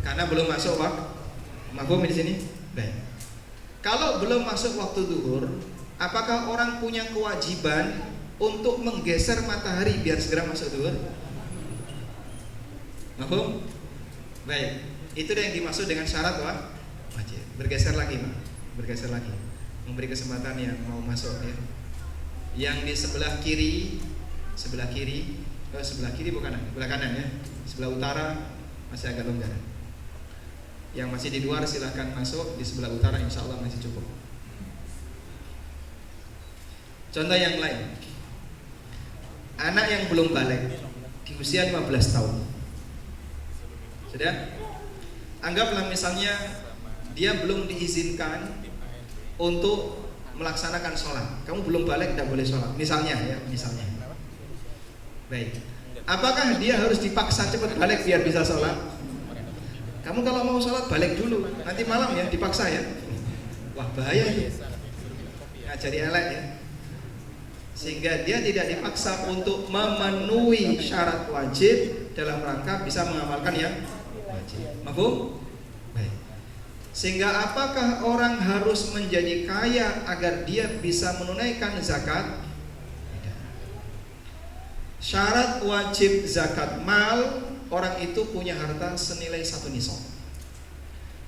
[SPEAKER 2] Karena belum masuk waktu. Mafhum di sini? Baik. Kalau belum masuk waktu duhur, apakah orang punya kewajiban untuk menggeser matahari biar segera masuk duhur? Mafhum? Baik. Itu yang dimaksud dengan syarat wajib. Bergeser lagi, Pak. Bergeser lagi. Memberi kesempatan yang mau masuk ya. Yang di sebelah kiri sebelah kiri bukan, sebelah kanan ya. Sebelah utara masih agak longgar. Yang masih di luar silahkan masuk. Di sebelah utara insya Allah masih cukup. Contoh yang lain, anak yang belum balik di usia 15 tahun. Sudah? Anggaplah misalnya dia belum diizinkan untuk melaksanakan sholat. Kamu belum balik, tidak boleh sholat. Misalnya ya, misalnya. Baik. Apakah dia harus dipaksa cepat balik biar bisa sholat? Kamu kalau mau sholat balik dulu, nanti malam ya dipaksa ya. Wah bahaya itu. Ngajari elek ya. Sehingga dia tidak dipaksa untuk memenuhi syarat wajib dalam rangka bisa mengamalkan yang wajib. Mafhum? Baik. Sehingga apakah orang harus menjadi kaya agar dia bisa menunaikan zakat? Tidak. Syarat wajib zakat mal, orang itu punya harta senilai 1 nisab.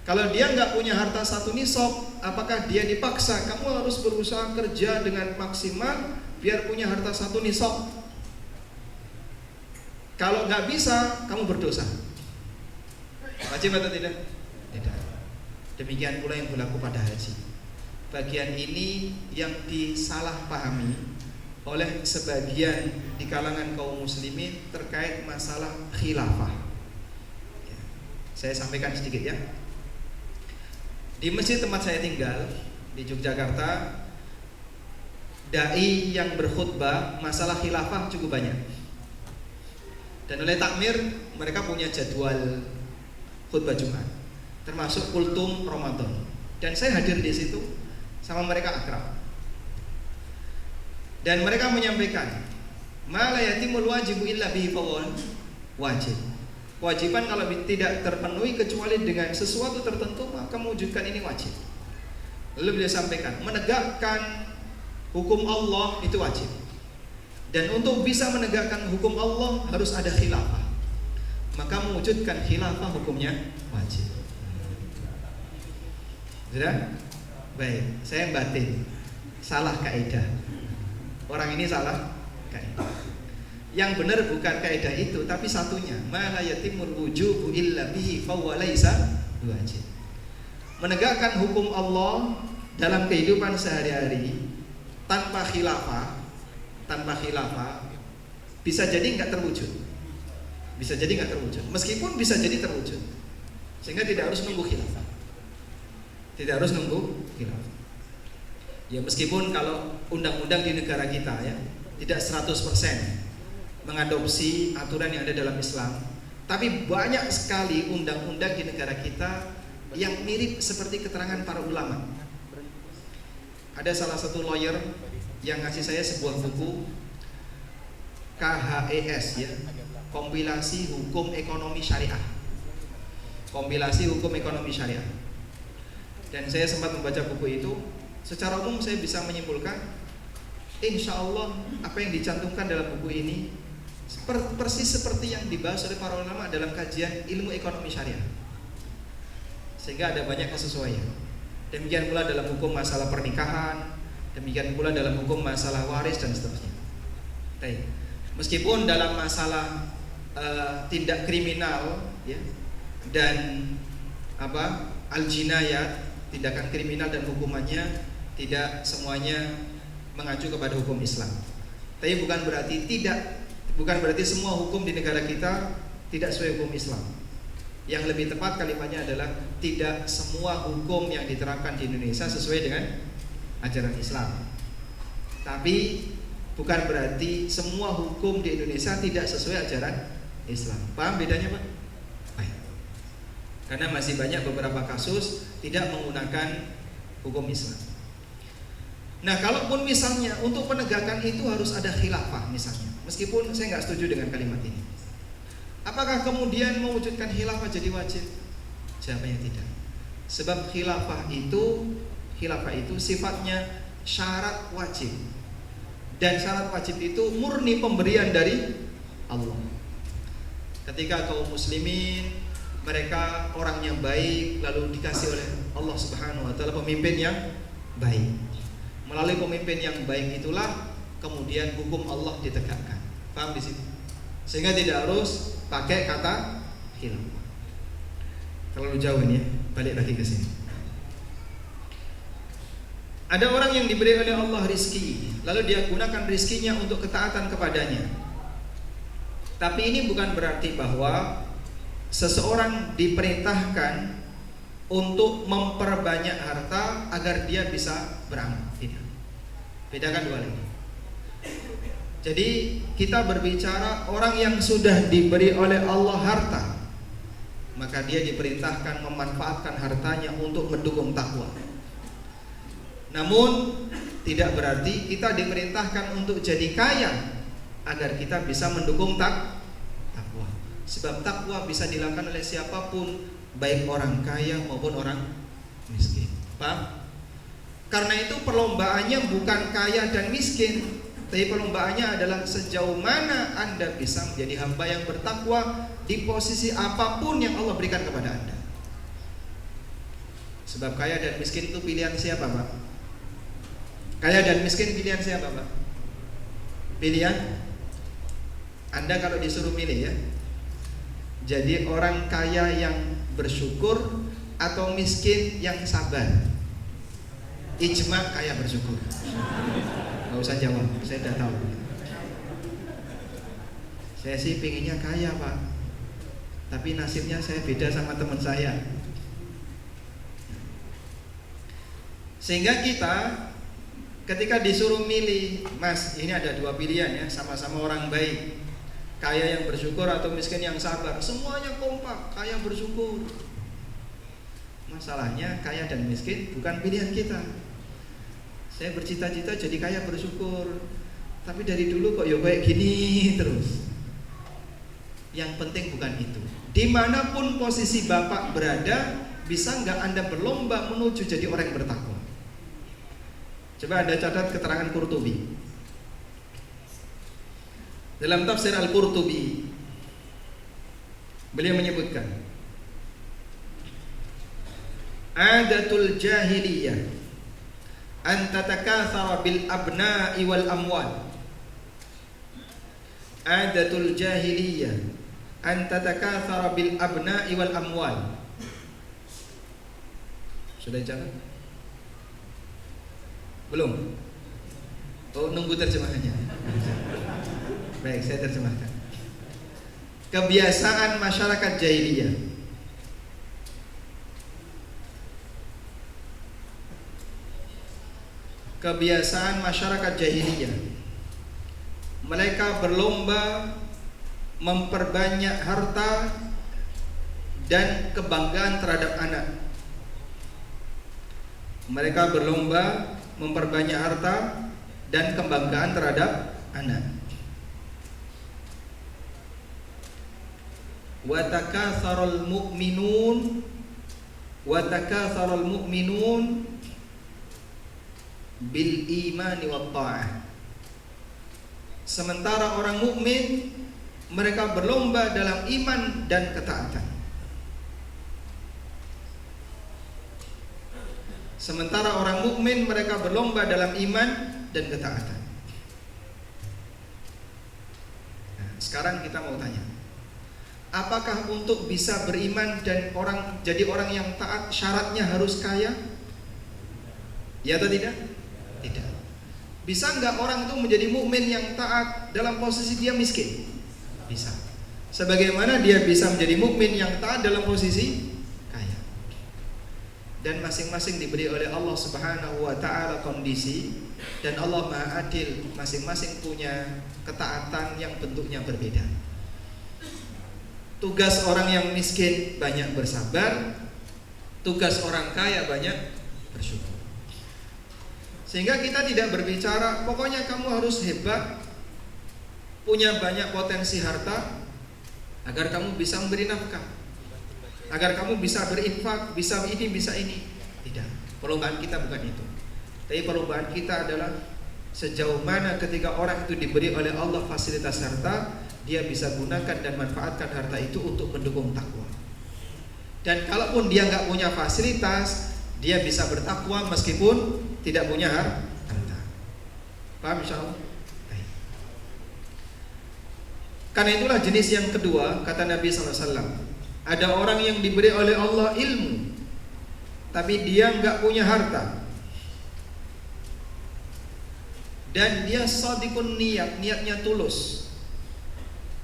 [SPEAKER 2] Kalau dia nggak punya harta 1 nisab, apakah dia dipaksa? Kamu harus berusaha kerja dengan maksimal biar punya harta 1 nisab. Kalau nggak bisa, kamu berdosa. Wajib atau tidak? Tidak. Demikian pula yang berlaku pada haji. Bagian ini yang disalahpahami oleh sebagian di kalangan kaum muslimin terkait masalah khilafah. Saya sampaikan sedikit ya. Di masjid tempat saya tinggal di Yogyakarta, dai yang berkhutbah masalah khilafah cukup banyak. Dan oleh takmir mereka punya jadwal khutbah Jumat, termasuk kultum Ramadan. Dan saya hadir di situ sama mereka akrab. Dan mereka menyampaikan, ma la yatimul wajibu illa bihi fawal wajib. Kewajiban kalau tidak terpenuhi kecuali dengan sesuatu tertentu, maka mewujudkan ini wajib. Lalu beliau sampaikan, menegakkan hukum Allah itu wajib. Dan untuk bisa menegakkan hukum Allah harus ada khilafah. Maka mewujudkan khilafah hukumnya wajib. Sudah? Baik, saya batin. Salah kaidah. Orang ini salah kaidah. Yang benar bukan kaidah itu, tapi satunya, ma la yatimul wujubu illa bihi fahuwa laisa wajib. Menegakkan hukum Allah dalam kehidupan sehari-hari tanpa khilafah bisa jadi nggak terwujud. Bisa jadi nggak terwujud. Meskipun bisa jadi terwujud. Sehingga tidak harus nunggu khilafah. Tidak harus nunggu khilafah. Ya meskipun kalau undang-undang di negara kita ya tidak 100% mengadopsi aturan yang ada dalam Islam, tapi banyak sekali undang-undang di negara kita yang mirip seperti keterangan para ulama. Ada salah satu lawyer yang ngasih saya sebuah buku KHES ya, kompilasi hukum ekonomi syariah. Kompilasi hukum ekonomi syariah. Dan saya sempat membaca buku itu, secara umum saya bisa menyimpulkan, insya Allah apa yang dicantumkan dalam buku ini persis seperti yang dibahas oleh para ulama dalam kajian ilmu ekonomi syariah. Sehingga ada banyak kesesuaian. Demikian pula dalam hukum masalah pernikahan, demikian pula dalam hukum masalah waris dan seterusnya. Baik. Meskipun dalam masalah tindak kriminal ya, dan al-jinayat, tindakan kriminal dan hukumannya tidak semuanya mengacu kepada hukum Islam. Tapi bukan berarti semua hukum di negara kita tidak sesuai hukum Islam. Yang lebih tepat kalimatnya adalah tidak semua hukum yang diterapkan di Indonesia sesuai dengan ajaran Islam. Tapi bukan berarti semua hukum di Indonesia tidak sesuai ajaran Islam. Paham bedanya, Pak? Baik. Karena masih banyak beberapa kasus tidak menggunakan hukum Islam. Nah, kalaupun misalnya untuk penegakan itu harus ada khilafah misalnya, meskipun saya nggak setuju dengan kalimat ini, apakah kemudian mewujudkan khilafah jadi wajib? Jawabannya tidak. Sebab khilafah itu sifatnya syarat wajib, dan syarat wajib itu murni pemberian dari Allah. Ketika kaum muslimin mereka orang yang baik, lalu dikasih oleh Allah Subhanahu wa taala pemimpin yang baik. Melalui pemimpin yang baik itulah kemudian hukum Allah ditegakkan. Paham di situ? Sehingga tidak harus pakai kata khilafah. Terlalu jauh ini ya, balik lagi ke sini. Ada orang yang diberi oleh Allah rizki, lalu dia gunakan rizkinya untuk ketaatan kepadanya. Tapi ini bukan berarti bahwa seseorang diperintahkan untuk memperbanyak harta agar dia bisa beramal. Tidak. Bedakan dua ini. Jadi kita berbicara orang yang sudah diberi oleh Allah harta, maka dia diperintahkan memanfaatkan hartanya untuk mendukung takwa. Namun tidak berarti kita diperintahkan untuk jadi kaya agar kita bisa mendukung takwa. Sebab takwa bisa dilakukan oleh siapapun, baik orang kaya maupun orang miskin. Paham? Karena itu perlombaannya bukan kaya dan miskin, tapi perlombaannya adalah sejauh mana Anda bisa menjadi hamba yang bertakwa di posisi apapun yang Allah berikan kepada Anda. Sebab kaya dan miskin itu pilihan siapa, Pak? Kaya dan miskin pilihan siapa, Pak? Pilihan Anda kalau disuruh milih ya. Jadi orang kaya yang bersyukur atau miskin yang sabar? Ijma kaya bersyukur. Gak usah jawab, saya udah tahu. Saya sih pinginnya kaya, Pak, tapi nasibnya saya beda sama teman saya. Sehingga kita ketika disuruh milih, Mas, ini ada dua pilihan ya, sama-sama orang baik, kaya yang bersyukur atau miskin yang sabar. Semuanya kompak, kaya bersyukur. Masalahnya kaya dan miskin bukan pilihan kita. Saya bercita-cita jadi kaya bersyukur, tapi dari dulu kok ya kayak gini terus. Yang penting bukan itu. Dimanapun posisi Bapak berada, bisa nggak Anda berlomba menuju jadi orang yang bertakwa? Coba Anda catat keterangan Qurtubi. Dalam tafsir Al-Qurtubi, beliau menyebutkan, adatul jahiliyah an tatakatsara bil abna'i wal amwal. Adatul jahiliyah an tatakatsara bil abna'i wal amwal. Sudah dicatat? Belum? Oh, nunggu terjemahannya. Baik, saya terjemahkan. Kebiasaan masyarakat jahiliyah. Kebiasaan masyarakat jahiliyah. Mereka berlomba memperbanyak harta dan kebanggaan terhadap anak. Mereka berlomba memperbanyak harta dan kebanggaan terhadap anak. Wa takatsarul mu'minun bil imani wat ta'ah. Sementara orang mukmin mereka berlomba dalam iman dan ketaatan. Sementara orang mukmin mereka berlomba dalam iman dan ketaatan. Nah, sekarang kita mau tanya, apakah untuk bisa beriman dan jadi orang yang taat syaratnya harus kaya? Ya atau tidak? Tidak. Bisa nggak orang itu menjadi mukmin yang taat dalam posisi dia miskin? Bisa. Sebagaimana dia bisa menjadi mukmin yang taat dalam posisi kaya. Dan masing-masing diberi oleh Allah Subhanahu wa taala kondisi, dan Allah Maha Adil, masing-masing punya ketaatan yang bentuknya berbeda. Tugas orang yang miskin banyak bersabar, tugas orang kaya banyak bersyukur. Sehingga kita tidak berbicara pokoknya kamu harus hebat, punya banyak potensi harta agar kamu bisa memberi nafkah, agar kamu bisa berinfak, bisa ini, bisa ini. Tidak, perlombaan kita bukan itu. Tapi perlombaan kita adalah sejauh mana ketika orang itu diberi oleh Allah fasilitas harta, dia bisa gunakan dan manfaatkan harta itu untuk mendukung takwa. Dan kalaupun dia nggak punya fasilitas, dia bisa bertakwa meskipun tidak punya harta. Paham insyaallah? Baik. Karena itulah jenis yang kedua, kata Nabi SAW, ada orang yang diberi oleh Allah ilmu, tapi dia nggak punya harta, dan dia shadiqun niat, niatnya tulus.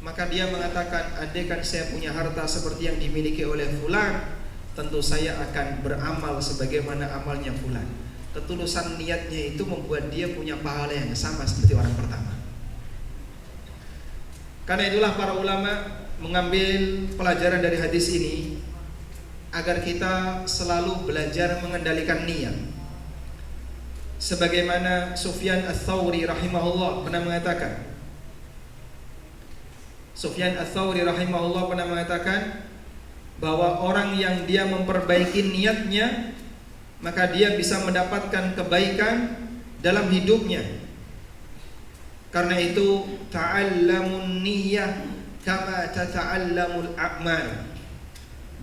[SPEAKER 2] Maka dia mengatakan, andaikan saya punya harta seperti yang dimiliki oleh fulan, tentu saya akan beramal sebagaimana amalnya fulan. Ketulusan niatnya itu membuat dia punya pahala yang sama seperti orang pertama. Karena itulah para ulama mengambil pelajaran dari hadis ini agar kita selalu belajar mengendalikan niat. Sebagaimana Sufyan Ats-Tsauri rahimahullah pernah mengatakan, bahwa orang yang dia memperbaiki niatnya, maka dia bisa mendapatkan kebaikan dalam hidupnya. Karena itu ta'allamun niyyah kama tata'allamul a'mal.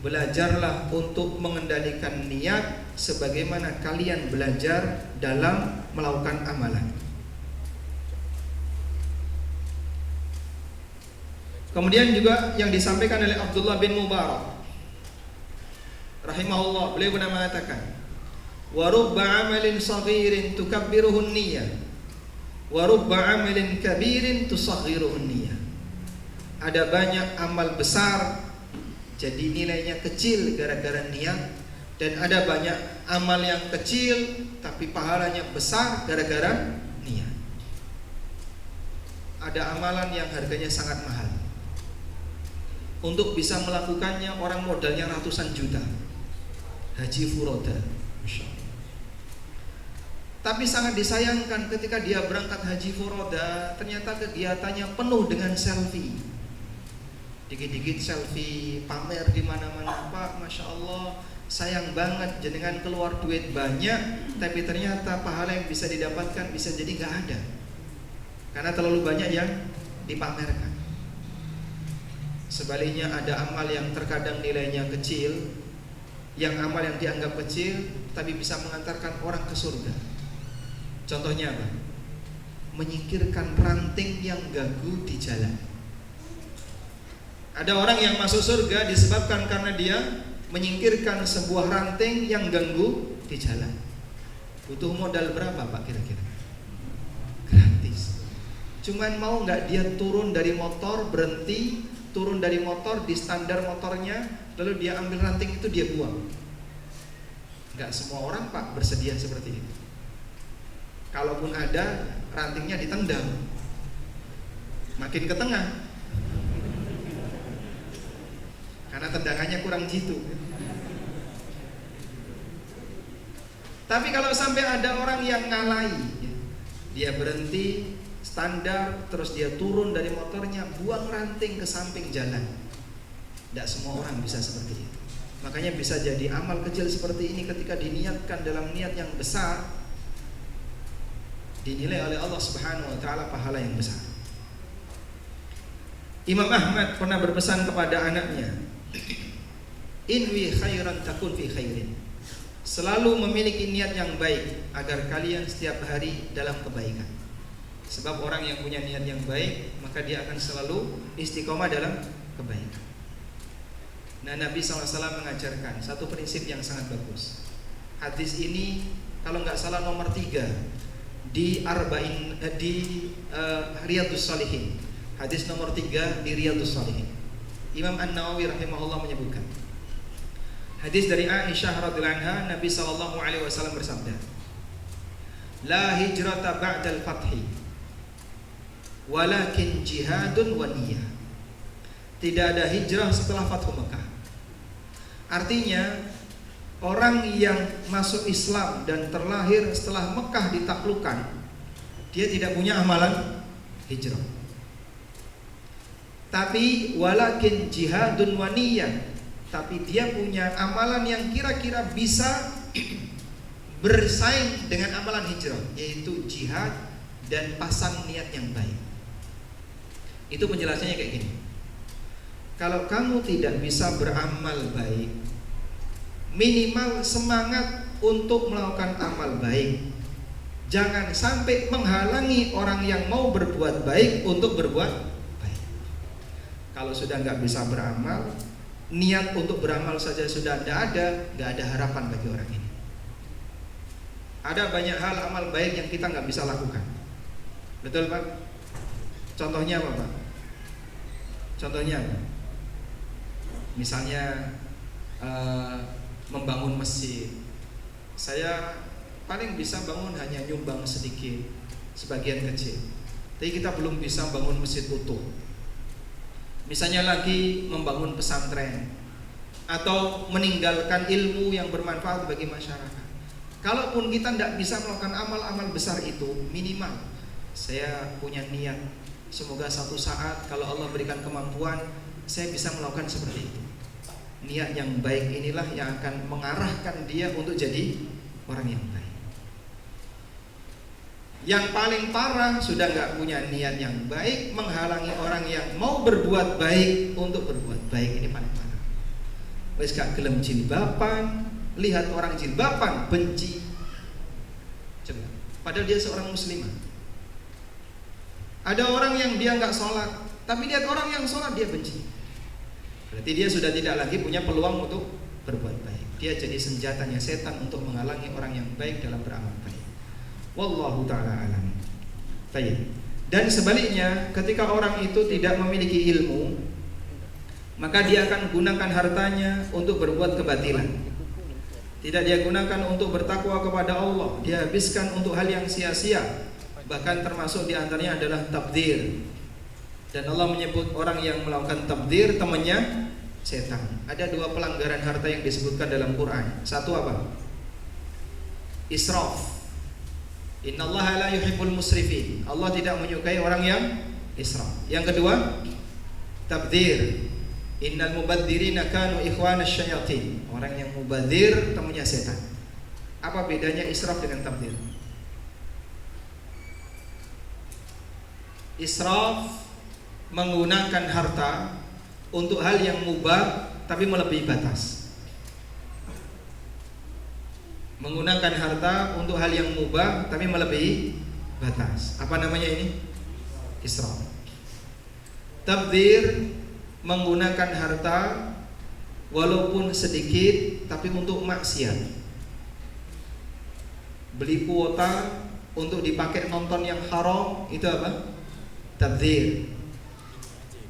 [SPEAKER 2] Belajarlah untuk mengendalikan niat sebagaimana kalian belajar dalam melakukan amalan. Kemudian juga yang disampaikan oleh Abdullah bin Mubarak rahimahullah, beliau pernah mengatakan, wa rubba amalin saghirin tukabbiruhun niyyah wa rubba amalin kabirin tusaghiruhun niyyah. Ada banyak amal besar jadi nilainya kecil gara-gara niat, Dan ada banyak amal yang kecil tapi pahalanya besar gara-gara niat. Ada amalan yang harganya sangat mahal. Untuk bisa melakukannya orang modalnya ratusan juta. Haji furoda, Masya Allah. Tapi sangat disayangkan ketika dia berangkat haji furoda, ternyata kegiatannya penuh dengan selfie. Dikit-dikit selfie, pamer di mana-mana. Pak, Masya Allah, sayang banget jenengan keluar duit banyak, tapi ternyata pahala yang bisa didapatkan bisa jadi gak ada, karena terlalu banyak yang dipamerkan. Sebaliknya ada amal yang terkadang nilainya kecil, yang amal yang dianggap kecil tapi bisa mengantarkan orang ke surga. Contohnya apa? Menyingkirkan ranting yang ganggu di jalan. Ada orang yang masuk surga disebabkan karena dia menyingkirkan sebuah ranting yang ganggu di jalan. Butuh modal berapa Pak kira-kira? Gratis. Cuman mau nggak dia turun dari motor, berhenti, turun dari motor di standar motornya, lalu dia ambil ranting itu dia buang. Nggak semua orang Pak bersedia seperti itu. Kalaupun ada, rantingnya ditendang, makin ke tengah, karena tendangannya kurang jitu. Tapi kalau sampai ada orang yang ngalahi, dia berhenti standar, terus dia turun dari motornya, buang ranting ke samping jalan. Tidak semua orang bisa seperti itu. Makanya bisa jadi amal kecil seperti ini ketika diniatkan dalam niat yang besar, dinilai oleh Allah Subhanahu wa ta'ala pahala yang besar. Imam Ahmad pernah berpesan kepada anaknya, inwi khairan takun fi khairin. Selalu memiliki niat yang baik agar kalian setiap hari dalam kebaikan. Sebab orang yang punya niat yang baik, maka dia akan selalu istiqomah dalam kebaikan. Nah, Nabi SAW mengajarkan satu prinsip yang sangat bagus. Hadis ini kalau nggak salah nomor 3 di Riyadhus Shalihin. Hadis nomor 3 di Riyadhus Shalihin. Imam An-Nawawi rahimahullah menyebutkan hadis dari Aisyah radhiyallahu anha, Nabi SAW bersabda, la hijrata ba'dal fathi walakin jihadun wa niyah. Tidak ada hijrah setelah Fathu Mekah. Artinya orang yang masuk Islam dan terlahir setelah Mekah ditaklukkan, dia tidak punya amalan hijrah. Tapi walakin jihadun wa niyah, tapi dia punya amalan yang kira-kira bisa bersaing dengan amalan hijrah, yaitu jihad dan pasang niat yang baik. Itu penjelasannya kayak gini. Kalau kamu tidak bisa beramal baik, minimal semangat untuk melakukan amal baik. Jangan sampai menghalangi orang yang mau berbuat baik untuk berbuat baik. Kalau sudah nggak bisa beramal, niat untuk beramal saja sudah tidak ada, nggak ada harapan bagi orang ini. Ada banyak hal amal baik yang kita nggak bisa lakukan. Betul Pak? Contohnya apa Pak? Contohnya apa? Misalnya membangun masjid. Saya paling bisa bangun hanya nyumbang sedikit, sebagian kecil. Tapi kita belum bisa bangun masjid utuh. Misalnya lagi membangun pesantren atau meninggalkan ilmu yang bermanfaat bagi masyarakat. Kalaupun kita tidak bisa melakukan amal-amal besar itu, minimal saya punya niat, semoga satu saat kalau Allah berikan kemampuan, saya bisa melakukan seperti itu. Niat yang baik inilah yang akan mengarahkan dia untuk jadi orang yang baik. Yang paling parah sudah nggak punya niat yang baik, menghalangi orang yang mau berbuat baik untuk berbuat baik. Ini paling parah. Wes gak gelem jilbaban, lihat orang jilbaban benci. Coba, padahal dia seorang muslimah. Ada orang yang dia nggak sholat, tapi lihat orang yang sholat dia benci. Berarti dia sudah tidak lagi punya peluang untuk berbuat baik. Dia jadi senjatanya setan untuk menghalangi orang yang baik dalam beramal baik. Wallahu ta'ala alam. Baik. Dan sebaliknya, ketika orang itu tidak memiliki ilmu, maka dia akan gunakan hartanya untuk berbuat kebatilan. Tidak dia gunakan untuk bertakwa kepada Allah, dia habiskan untuk hal yang sia-sia. Bahkan termasuk di antaranya adalah tabdzir. Dan Allah menyebut orang yang melakukan tabdzir temannya setan. Ada dua pelanggaran harta yang disebutkan dalam Quran. Satu apa? Israf. Innallaha la yuhibbul musrifin. Allah tidak menyukai orang yang israf. Yang kedua, tabdzir. Innal mubadzirina kanu ikhwanasy syayatin. Orang yang mubadzir temannya setan. Apa bedanya israf dengan tabdzir? Israf menggunakan harta untuk hal yang mubah tapi melebihi batas. Menggunakan harta untuk hal yang mubah tapi melebihi batas. Apa namanya ini? Israf. Tabdzir menggunakan harta walaupun sedikit tapi untuk maksiat. Beli kuota untuk dipakai nonton yang haram, itu apa? Tabdzir.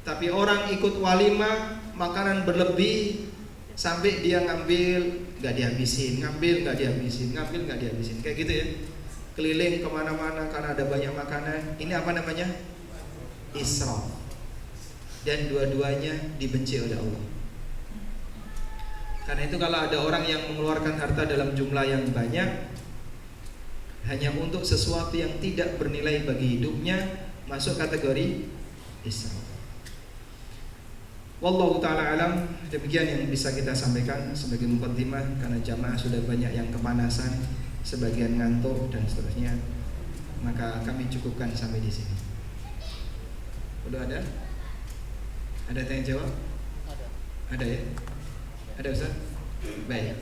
[SPEAKER 2] Tapi orang ikut walimah, makanan berlebih sampai dia ngambil nggak dihabisin, ngambil nggak dihabisin, ngambil nggak dihabisin, kayak gitu ya. Keliling kemana-mana karena ada banyak makanan. Ini apa namanya? Israf. Dan dua-duanya dibenci oleh Allah. Karena itu kalau ada orang yang mengeluarkan harta dalam jumlah yang banyak hanya untuk sesuatu yang tidak bernilai bagi hidupnya, masuk kategori israf. Wallahu ta'ala alam. Demikian yang bisa kita sampaikan sebagai muqaddimah, karena jamaah sudah banyak yang kepanasan, sebagian ngantuk dan seterusnya. Maka kami cukupkan sampai di sini. Udah ada? Ada tanya jawab? Ada ya? Ada Ustaz? Baik.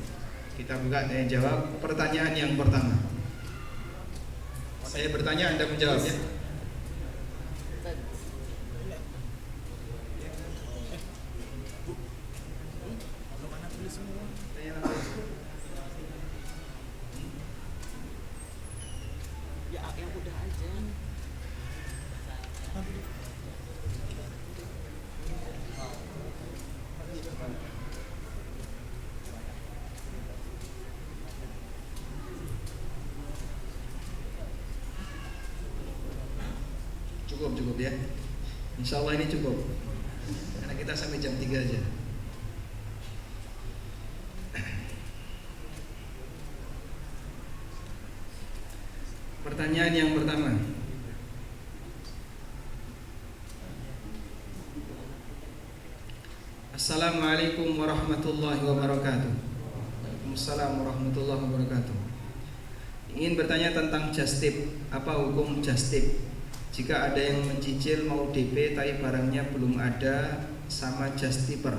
[SPEAKER 2] Kita buka tanya jawab. Pertanyaan yang pertama. Saya bertanya, Anda menjawab ya. Cukup ya. Insya Allah ini cukup. Karena kita sampai jam 3 aja. Pertanyaan yang pertama. Assalamualaikum warahmatullahi wabarakatuh. Waalaikumsalam warahmatullahi wabarakatuh. Ingin bertanya tentang just tip. Apa hukum just tip? Jika ada yang mencicil mau DP tapi barangnya belum ada, sama just tipper.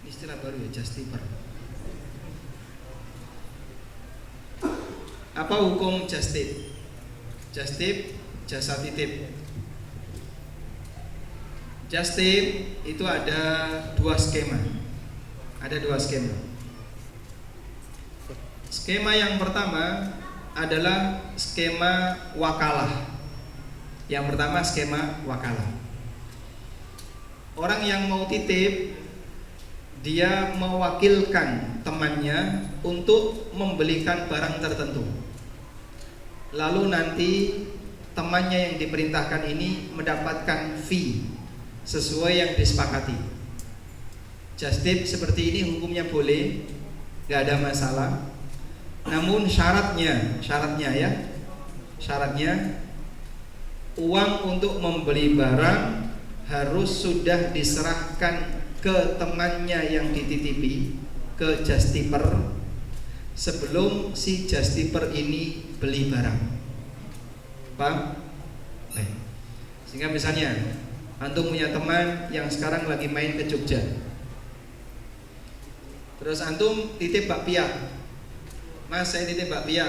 [SPEAKER 2] Ini istilah baru ya, just tipper. Apa hukum just tip? Just tip, jasa titip. Just tip itu ada dua skema. Ada dua skema. Skema yang pertama adalah skema wakalah. Yang pertama skema wakalah. Orang yang mau titip, dia mewakilkan temannya untuk membelikan barang tertentu. Lalu nanti temannya yang diperintahkan ini mendapatkan fee sesuai yang disepakati. Just tip seperti ini hukumnya boleh, gak ada masalah. Namun syaratnya uang untuk membeli barang harus sudah diserahkan ke temannya yang dititipi, ke just tipper, sebelum si just tipper ini beli barang. Paham? Baik. Sehingga misalnya antum punya teman yang sekarang lagi main ke Jogja, terus antum titip bakpia. Mas, saya titip bakpia,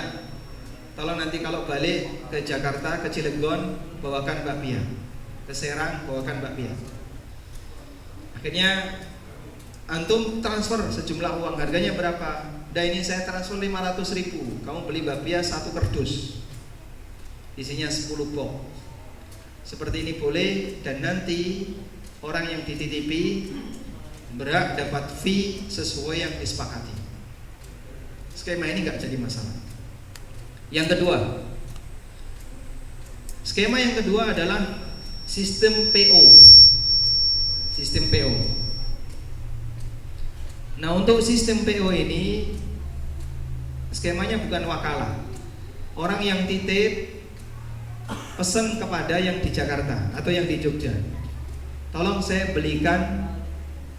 [SPEAKER 2] tolong nanti kalau balik ke Jakarta, ke Cilegon, bawakan bakpia. Ke Serang, bawakan bakpia. Akhirnya antum transfer sejumlah uang, harganya berapa? Dan ini saya transfer 500.000. Kamu beli bakpia 1 kardus, isinya 10 box. Seperti ini boleh, dan nanti orang yang dititipi berhak dapat fee sesuai yang disepakati. skema ini nggak jadi masalah. Yang kedua, skema yang kedua adalah sistem PO. Sistem PO. Nah, untuk sistem PO ini skemanya bukan wakalah. Orang yang titip pesan kepada yang di Jakarta atau yang di Jogja, tolong saya belikan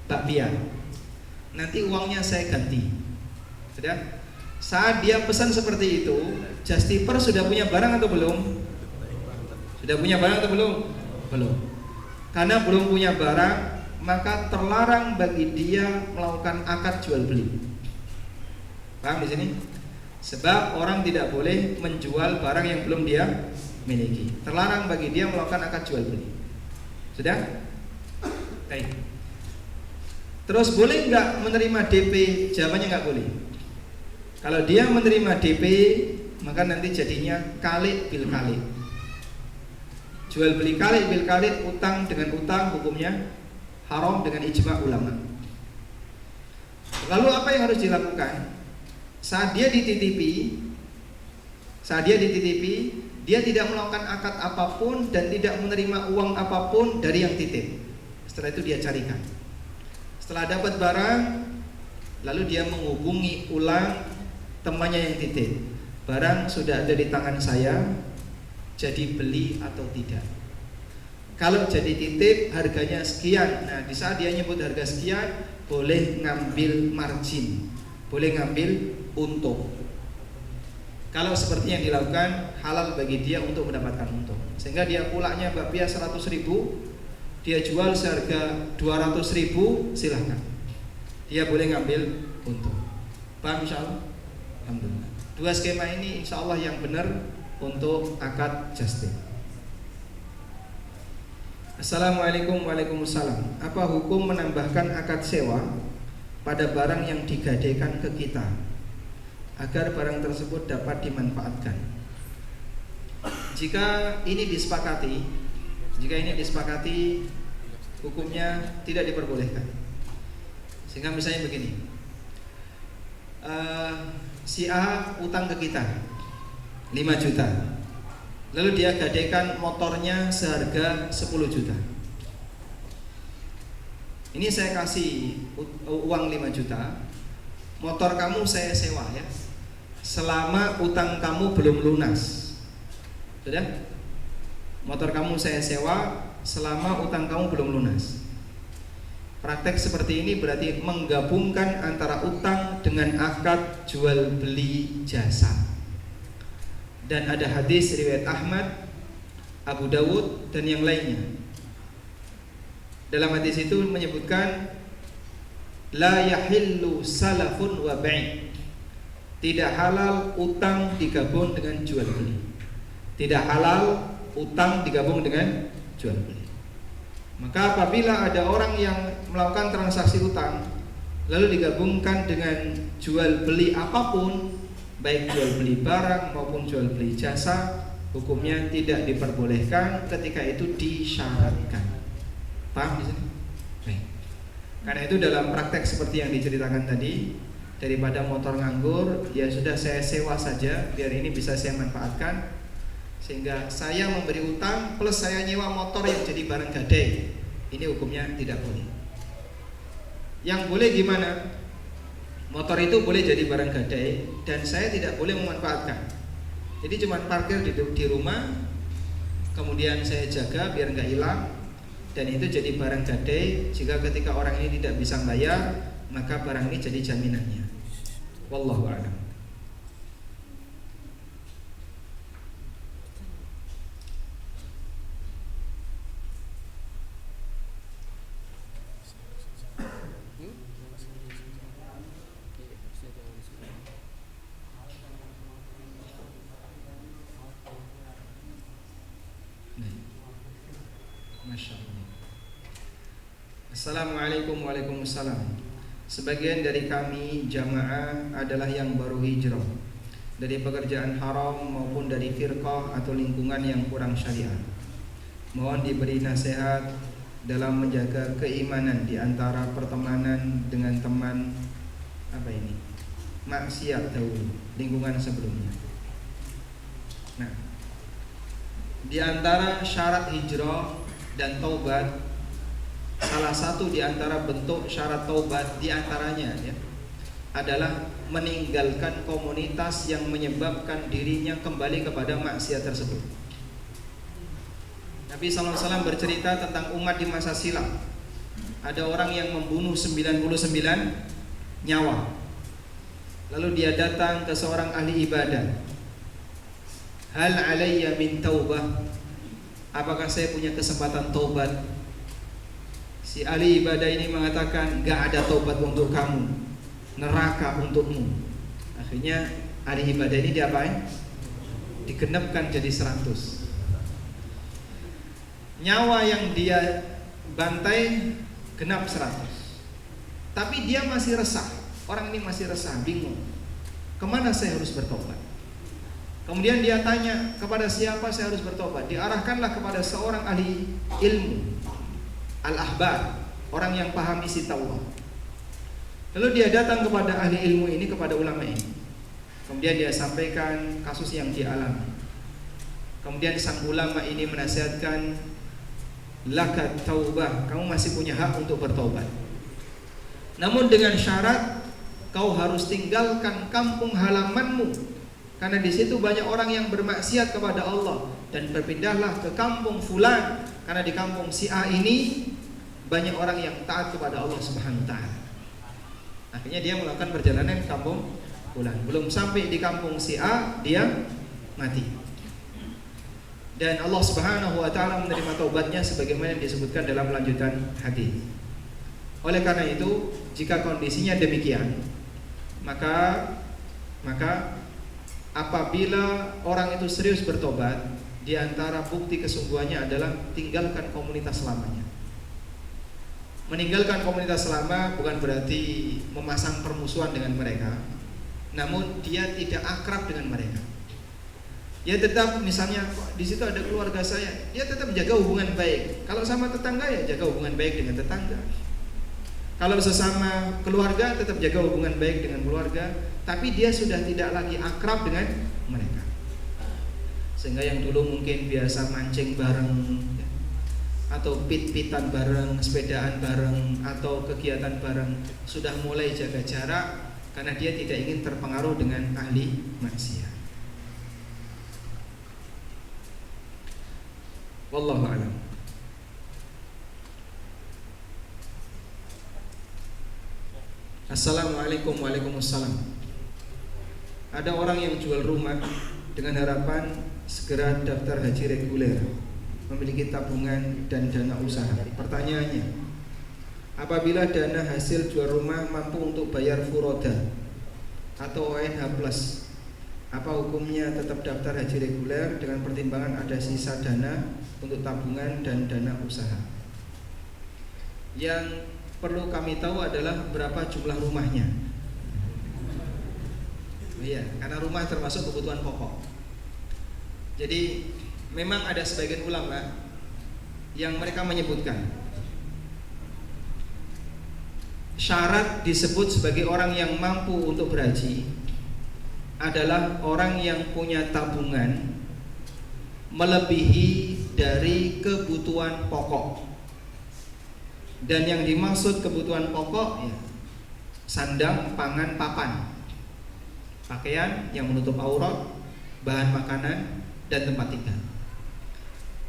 [SPEAKER 2] bakpia, nanti uangnya saya ganti. Sudah? Saat dia pesan seperti itu, Justiper sudah punya barang atau belum? Sudah punya barang atau belum? Belum. Karena belum punya barang, maka terlarang bagi dia melakukan akad jual beli. Paham di sini? Sebab orang tidak boleh menjual barang yang belum dia miliki. Terlarang bagi dia melakukan akad jual beli. Sudah? Baik. Terus boleh nggak menerima DP? Jawabannya nggak boleh. Kalau dia menerima DP, maka nanti jadinya kalik bil kalik. Jual beli kalik bil kalik, utang dengan utang, hukumnya haram dengan ijma ulama. Lalu apa yang harus dilakukan? Saat dia dititipi, dia tidak melakukan akad apapun dan tidak menerima uang apapun dari yang titip. Setelah itu dia carikan. Setelah dapat barang, lalu dia menghubungi ulang temannya yang titip. Barang sudah ada di tangan saya, jadi beli atau tidak. Kalau jadi titip harganya sekian. Nah, di saat dia nyebut harga sekian, boleh ngambil margin, boleh ngambil untung. Kalau seperti yang dilakukan, halal bagi dia untuk mendapatkan untung. Sehingga dia pulaknya bakpia 100.000, dia jual seharga 200.000, silahkan. Dia boleh ngambil untung. Paham insyaallah? Alhamdulillah. Dua skema ini insyaallah yang benar untuk akad just tip. Assalamualaikum. Waalaikumsalam. Apa hukum menambahkan akad sewa pada barang yang digadaikan ke kita agar barang tersebut dapat dimanfaatkan? Jika ini disepakati, hukumnya tidak diperbolehkan. Sehingga misalnya begini, si A utang ke kita 5 juta, lalu dia gadaikan motornya seharga 10 juta. Ini saya kasih uang 5 juta, motor kamu saya sewa ya, selama utang kamu belum lunas. Sudah? Motor kamu saya sewa selama utang kamu belum lunas. Praktek seperti ini berarti menggabungkan antara utang dengan akad jual beli jasa. Dan ada hadis riwayat Ahmad, Abu Dawud dan yang lainnya. Dalam hadis itu menyebutkan la yahillu salafun wa bai'. Tidak halal utang digabung dengan jual beli. Tidak halal utang digabung dengan jual beli. Maka apabila ada orang yang melakukan transaksi utang lalu digabungkan dengan jual beli apapun, baik jual beli barang maupun jual beli jasa, hukumnya tidak diperbolehkan ketika itu disyaratkan. Paham di sini? Baik. Karena itu dalam praktek seperti yang diceritakan tadi, daripada motor nganggur, ya sudah saya sewa saja biar ini bisa saya manfaatkan. Sehingga saya memberi utang plus saya nyewa motor yang jadi barang gadai. Ini hukumnya tidak boleh. Yang boleh gimana? Motor itu boleh jadi barang gadai dan saya tidak boleh memanfaatkan. Jadi cuma parkir di rumah, kemudian saya jaga biar nggak hilang, dan itu jadi barang gadai. Jika ketika orang ini tidak bisa bayar, maka barang ini jadi jaminannya. Wallahu a'lam. Assalamualaikum. Waalaikumsalam. Sebagian dari kami jamaah adalah yang baru hijrah dari pekerjaan haram maupun dari firqah atau lingkungan yang kurang syariat. Mohon diberi nasihat dalam menjaga keimanan di antara pertemanan dengan teman maksiat dahulu, lingkungan sebelumnya. Nah, di antara syarat hijrah dan taubat, salah satu di antara bentuk syarat taubat di antaranya ya, adalah meninggalkan komunitas yang menyebabkan dirinya kembali kepada maksiat tersebut. Nabi SAW bercerita tentang umat di masa silam. Ada orang yang membunuh 99 nyawa. Lalu dia datang ke seorang ahli ibadah. Hal alayya min taubah? Apakah saya punya kesempatan taubat? Si ahli ibadah ini mengatakan, gak ada taubat untuk kamu, neraka untukmu. Akhirnya ahli ibadah ini diapain? Digenapkan jadi 100. Nyawa yang dia bantai genap 100. Tapi dia masih resah. Orang ini masih resah, bingung. Kemana saya harus bertobat? Kemudian dia tanya, kepada siapa saya harus bertobat? Diarahkanlah kepada seorang ahli ilmu, al-ahbar, orang yang paham isi Taurat. Lalu dia datang kepada ahli ilmu ini, kepada ulama ini. Kemudian dia sampaikan kasus yang dia alami. Kemudian sang ulama ini menasihatkan, lakat taubah, kamu masih punya hak untuk bertobat. Namun dengan syarat kau harus tinggalkan kampung halamanmu, karena di situ banyak orang yang bermaksiat kepada Allah, dan berpindahlah ke kampung fulan, karena di kampung si A ini banyak orang yang taat kepada Allah Subhanahu wa taala. Akhirnya dia melakukan perjalanan ke kampung fulan. Belum sampai di kampung si A, dia mati. Dan Allah Subhanahu wa taala menerima taubatnya sebagaimana yang disebutkan dalam lanjutan hadis. Oleh karena itu, jika kondisinya demikian, maka apabila orang itu serius bertobat, di antara bukti kesungguhannya adalah tinggalkan komunitas lamanya. Meninggalkan komunitas lama bukan berarti memasang permusuhan dengan mereka, namun dia tidak akrab dengan mereka. Dia tetap, misalnya di situ ada keluarga saya, dia tetap jaga hubungan baik. Kalau sama tetangga ya jaga hubungan baik dengan tetangga. Kalau sesama keluarga tetap jaga hubungan baik dengan keluarga, tapi dia sudah tidak lagi akrab dengan mereka. Sehingga yang dulu mungkin biasa mancing bareng, atau pit-pitan bareng, sepedaan bareng, atau kegiatan bareng, sudah mulai jaga jarak karena dia tidak ingin terpengaruh dengan ahli maksiat. Wallahu a'lam. Assalamualaikum. Waalaikumsalam. Ada orang yang jual rumah dengan harapan segera daftar haji reguler, memiliki tabungan dan dana usaha. Pertanyaannya, apabila dana hasil jual rumah mampu untuk bayar furoda atau ONH plus, apa hukumnya tetap daftar haji reguler dengan pertimbangan ada sisa dana untuk tabungan dan dana usaha? Yang perlu kami tahu adalah berapa jumlah rumahnya. Iya, karena rumah termasuk kebutuhan pokok. Jadi memang ada sebagian ulama yang mereka menyebutkan syarat disebut sebagai orang yang mampu untuk berhaji adalah orang yang punya tabungan melebihi dari kebutuhan pokok. Dan yang dimaksud kebutuhan pokok ya, sandang, pangan, papan, pakaian yang menutup aurat, bahan makanan, dan tempat tinggal.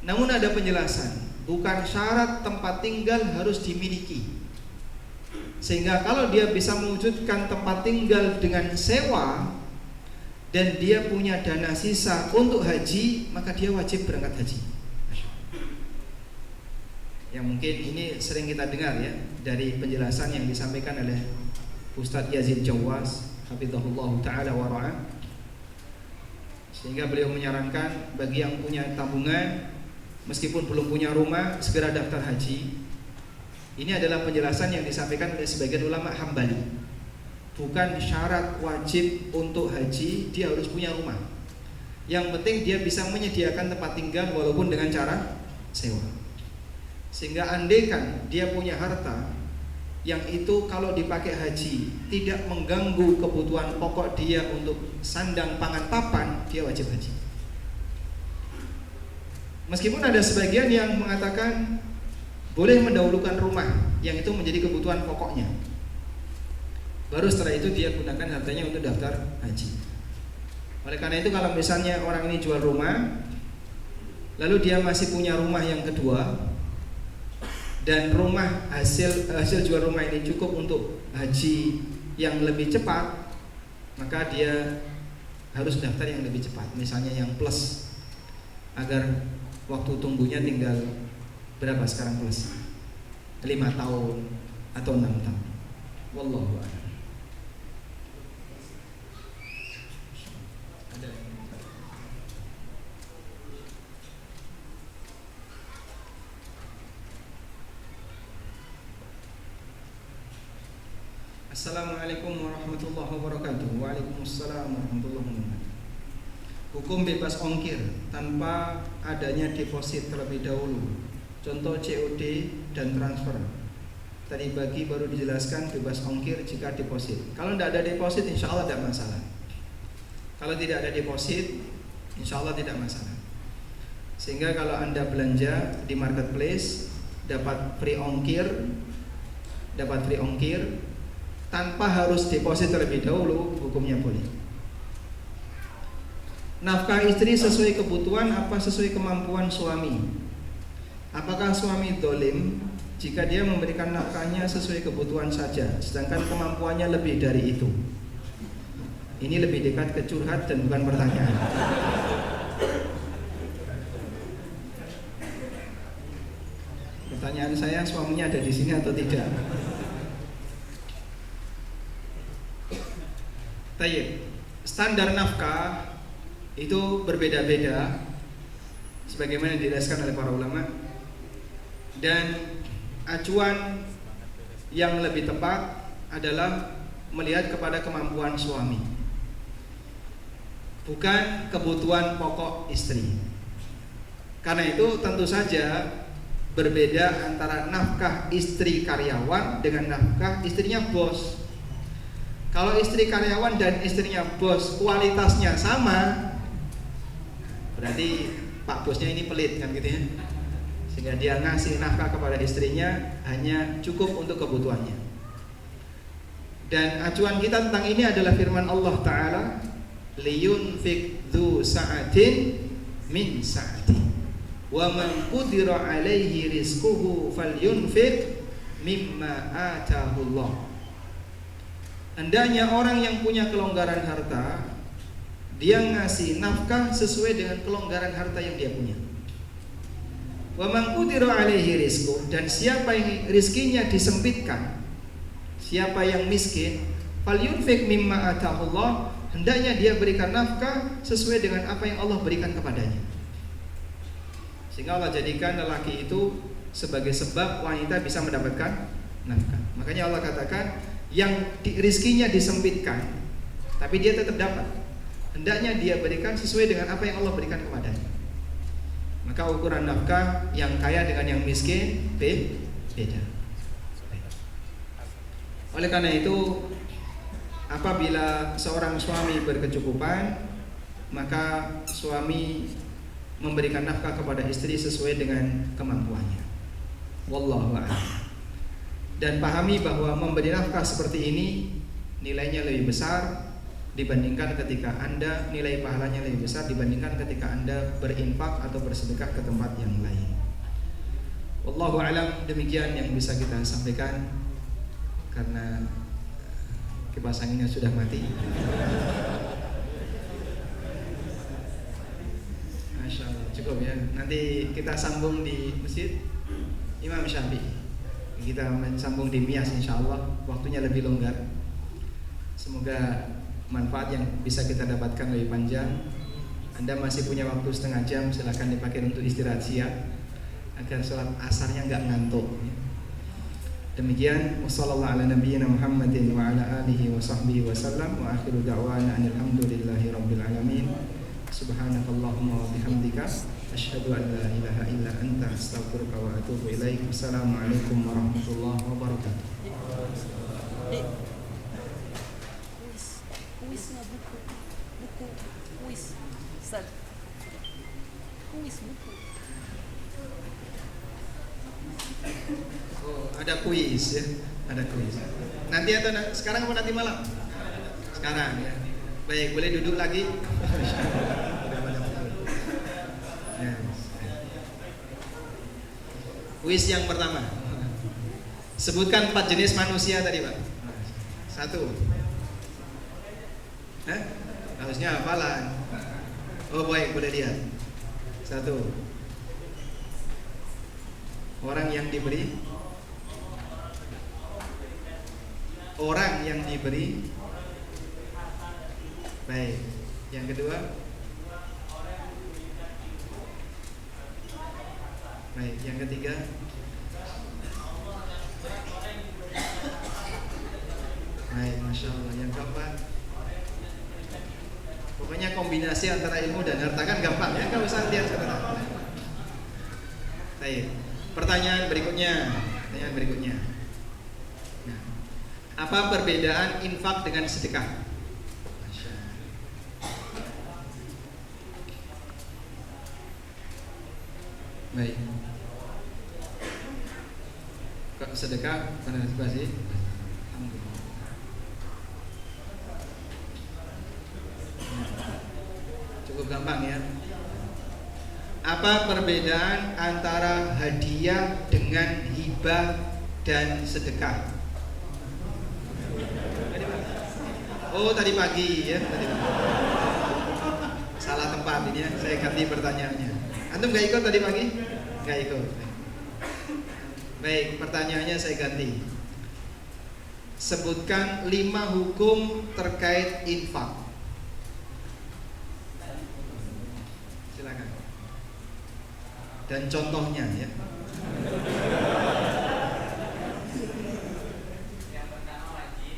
[SPEAKER 2] Namun ada penjelasan, bukan syarat tempat tinggal harus dimiliki. Sehingga kalau dia bisa mewujudkan tempat tinggal dengan sewa dan dia punya dana sisa untuk haji, maka dia wajib berangkat haji. Yang mungkin ini sering kita dengar ya dari penjelasan yang disampaikan oleh Ustadz Yazid Jawas, hafizahullah ta'ala wa ra'ah. Sehingga beliau menyarankan bagi yang punya tabungan, meskipun belum punya rumah, segera daftar haji. Ini adalah penjelasan yang disampaikan oleh sebagian ulama Hambali. Bukan syarat wajib untuk haji dia harus punya rumah. Yang penting dia bisa menyediakan tempat tinggal walaupun dengan cara sewa. Sehingga andaikan dia punya harta yang itu kalau dipakai haji tidak mengganggu kebutuhan pokok dia untuk sandang pangan papan, dia wajib haji. Meskipun ada sebagian yang mengatakan boleh mendahulukan rumah yang itu menjadi kebutuhan pokoknya, baru setelah itu dia gunakan hartanya untuk daftar haji. Oleh karena itu kalau misalnya orang ini jual rumah, lalu dia masih punya rumah yang kedua, dan rumah hasil jual rumah ini cukup untuk haji yang lebih cepat, maka dia harus daftar yang lebih cepat, misalnya yang plus, agar waktu tunggunya tinggal berapa sekarang plus? 5 tahun atau 6 tahun. Wallahu a'lam. Assalamualaikum warahmatullahi wabarakatuh. Waalaikumsalam warahmatullahi wabarakatuh. Hukum bebas ongkir tanpa adanya deposit terlebih dahulu, contoh COD dan transfer. Tadi pagi baru dijelaskan bebas ongkir jika deposit. Kalau tidak ada deposit, insya Allah tidak masalah. Kalau tidak ada deposit, insya Allah tidak masalah. Sehingga kalau Anda belanja di marketplace dapat free ongkir tanpa harus deposit terlebih dahulu, hukumnya boleh. Nafkah istri sesuai kebutuhan apa sesuai kemampuan suami? Apakah suami dolim jika dia memberikan nafkahnya sesuai kebutuhan saja, sedangkan kemampuannya lebih dari itu? Ini lebih dekat ke curhat dan bukan pertanyaan. Pertanyaan saya, suaminya ada di sini atau tidak? Tayyib. Standar nafkah itu berbeda-beda sebagaimana dijelaskan oleh para ulama, dan acuan yang lebih tepat adalah melihat kepada kemampuan suami, bukan kebutuhan pokok istri. Karena itu tentu saja berbeda antara nafkah istri karyawan dengan nafkah istrinya bos. Kalau istri karyawan dan istrinya bos kualitasnya sama, berarti pak bosnya ini pelit kan gitu ya, sehingga dia ngasih nafkah kepada istrinya hanya cukup untuk kebutuhannya. Dan acuan kita tentang ini adalah firman Allah Ta'ala, liyunfik dzu sa'atin min sa'ati wa man qudira alaihi rizquhu falyunfik mimma atahu Allah. Hendaknya orang yang punya kelonggaran harta, dia ngasih nafkah sesuai dengan kelonggaran harta yang dia punya. Wa man qudira alaihi rizquh, dan siapa yang rizkinya disempitkan, siapa yang miskin, falyunfik mimma atahullah, hendaknya dia berikan nafkah sesuai dengan apa yang Allah berikan kepadanya. Sehingga Allah jadikan lelaki itu sebagai sebab wanita bisa mendapatkan nafkah. Makanya Allah katakan yang rizkinya disempitkan tapi dia tetap dapat, hendaknya dia berikan sesuai dengan apa yang Allah berikan kepadanya. Maka ukuran nafkah yang kaya dengan yang miskin beda. Oleh karena itu, apabila seorang suami berkecukupan, maka suami memberikan nafkah kepada istri sesuai dengan kemampuannya. Wallahu a'lam. Dan pahami bahwa memberi nafkah seperti ini nilainya lebih besar dibandingkan ketika Anda, nilai pahalanya lebih besar dibandingkan ketika Anda berinfak atau bersedekah ke tempat yang lain. Wallahu a'lam. Demikian yang bisa kita sampaikan karena kipas anginnya sudah mati. Masya Allah, cukup ya. Nanti kita sambung di Masjid Imam Syafi'i. Kita sambung di Mias, insya Allah waktunya lebih longgar. Semoga manfaat yang bisa kita dapatkan lebih panjang. Anda masih punya waktu setengah jam, silakan dipakai untuk istirahat siang agar sholat asarnya nggak ngantuk. Demikian, wassallallahu ala nabiyyina Muhammadin wa ala alihi wa sahbihi wa sallam, wa akhiru da'wana alhamdulillahi rabbil alamin. Subhanakallahumma wa bihamdika asyhadu an la ilaha illa anta astaghfiruka wa atubu ilaik. Wassalamualaikum warahmatullahi wabarakatuh. Ada kuis ya, ada kuis. Nanti atau sekarang apa nanti malam? Sekarang ya. Baik, boleh duduk lagi. Ya. Kuis yang pertama. Sebutkan 4 jenis manusia tadi, Pak. 1. Harusnya hafalan. Oh baik, boleh lihat. 1. Orang yang diberi. Orang yang diberi. Baik. Yang kedua. Baik, yang ketiga. Baik, Masya Allah. Yang keempat. Pokoknya kombinasi antara ilmu dan harta kan gampang ya, nggak usah lihat catatan. Baik, pertanyaan berikutnya. Nah, apa perbedaan infak dengan sedekah? Baik. Kok sedekah pada sih? Cukup gampang ya. Apa perbedaan antara hadiah dengan hibah dan sedekah? Oh tadi pagi ya. Salah tempat ini ya. Saya ganti pertanyaannya. Antum gak ikut tadi pagi? Gak ikut. Baik, pertanyaannya saya ganti. Sebutkan 5 hukum terkait infak. Silakan. Dan contohnya ya.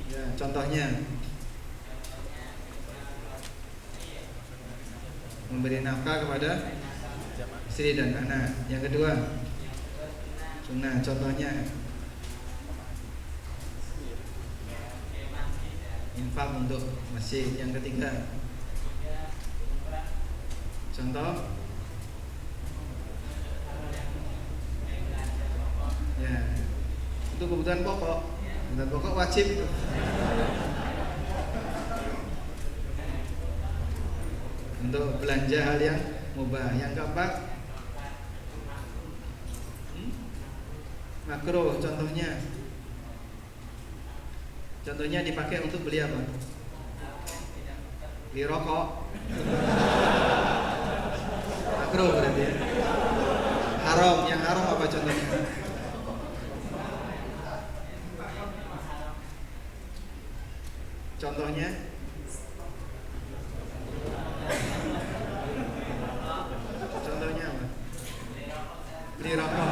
[SPEAKER 2] Ya, contohnya. Memberi nafkah kepada istri dan anak. Yang kedua, sunnah. Contohnya infak untuk masjid. Yang ketiga, contoh ya untuk kebutuhan pokok. Kebutuhan pokok wajib. Untuk belanja hal yang mubah. Yang keempat, makruh. Contohnya dipakai untuk beli apa? Beli rokok. Makruh berarti ya. Haram. Yang haram apa contohnya? Contohnya apa? Beli rokok.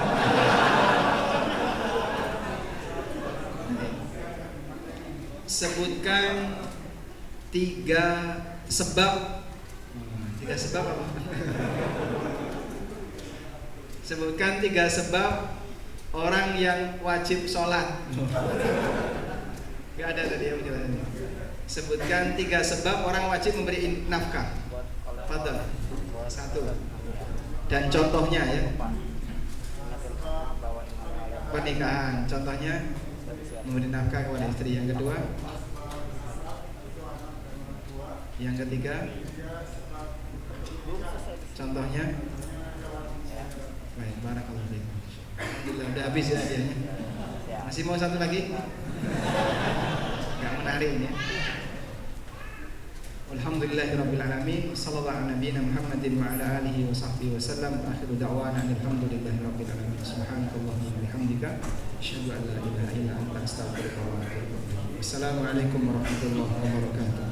[SPEAKER 2] Sebutkan 3 sebab. 3 sebab apa? Sebutkan 3 sebab orang yang wajib sholat. Gak ada tadi yang menjelaskan. Sebutkan 3 sebab orang wajib memberi nafkah. Fadhal. 1. Dan contohnya ya. Pernikahan. Contohnya memberi nafkah kepada istri. Yang kedua. Yang ketiga. Contohnya. Baik, barakallahu fiik. Udah habis ya hadiahnya. Masih mau satu lagi? Gak menarik ini ya. Alhamdulillahirabbil alamin. Sallallahu ala nabiyina Muhammadin wa ala alihi wa sahbihi wasallam. Akhiru da'wana alhamdulillahirabbil alamin. Subhanakallahumma wa bihamdika asyhadu an la ilaha illa anta astaghfiruka wa atubu ilaik. Wassalamualaikum warahmatullahi wabarakatuh.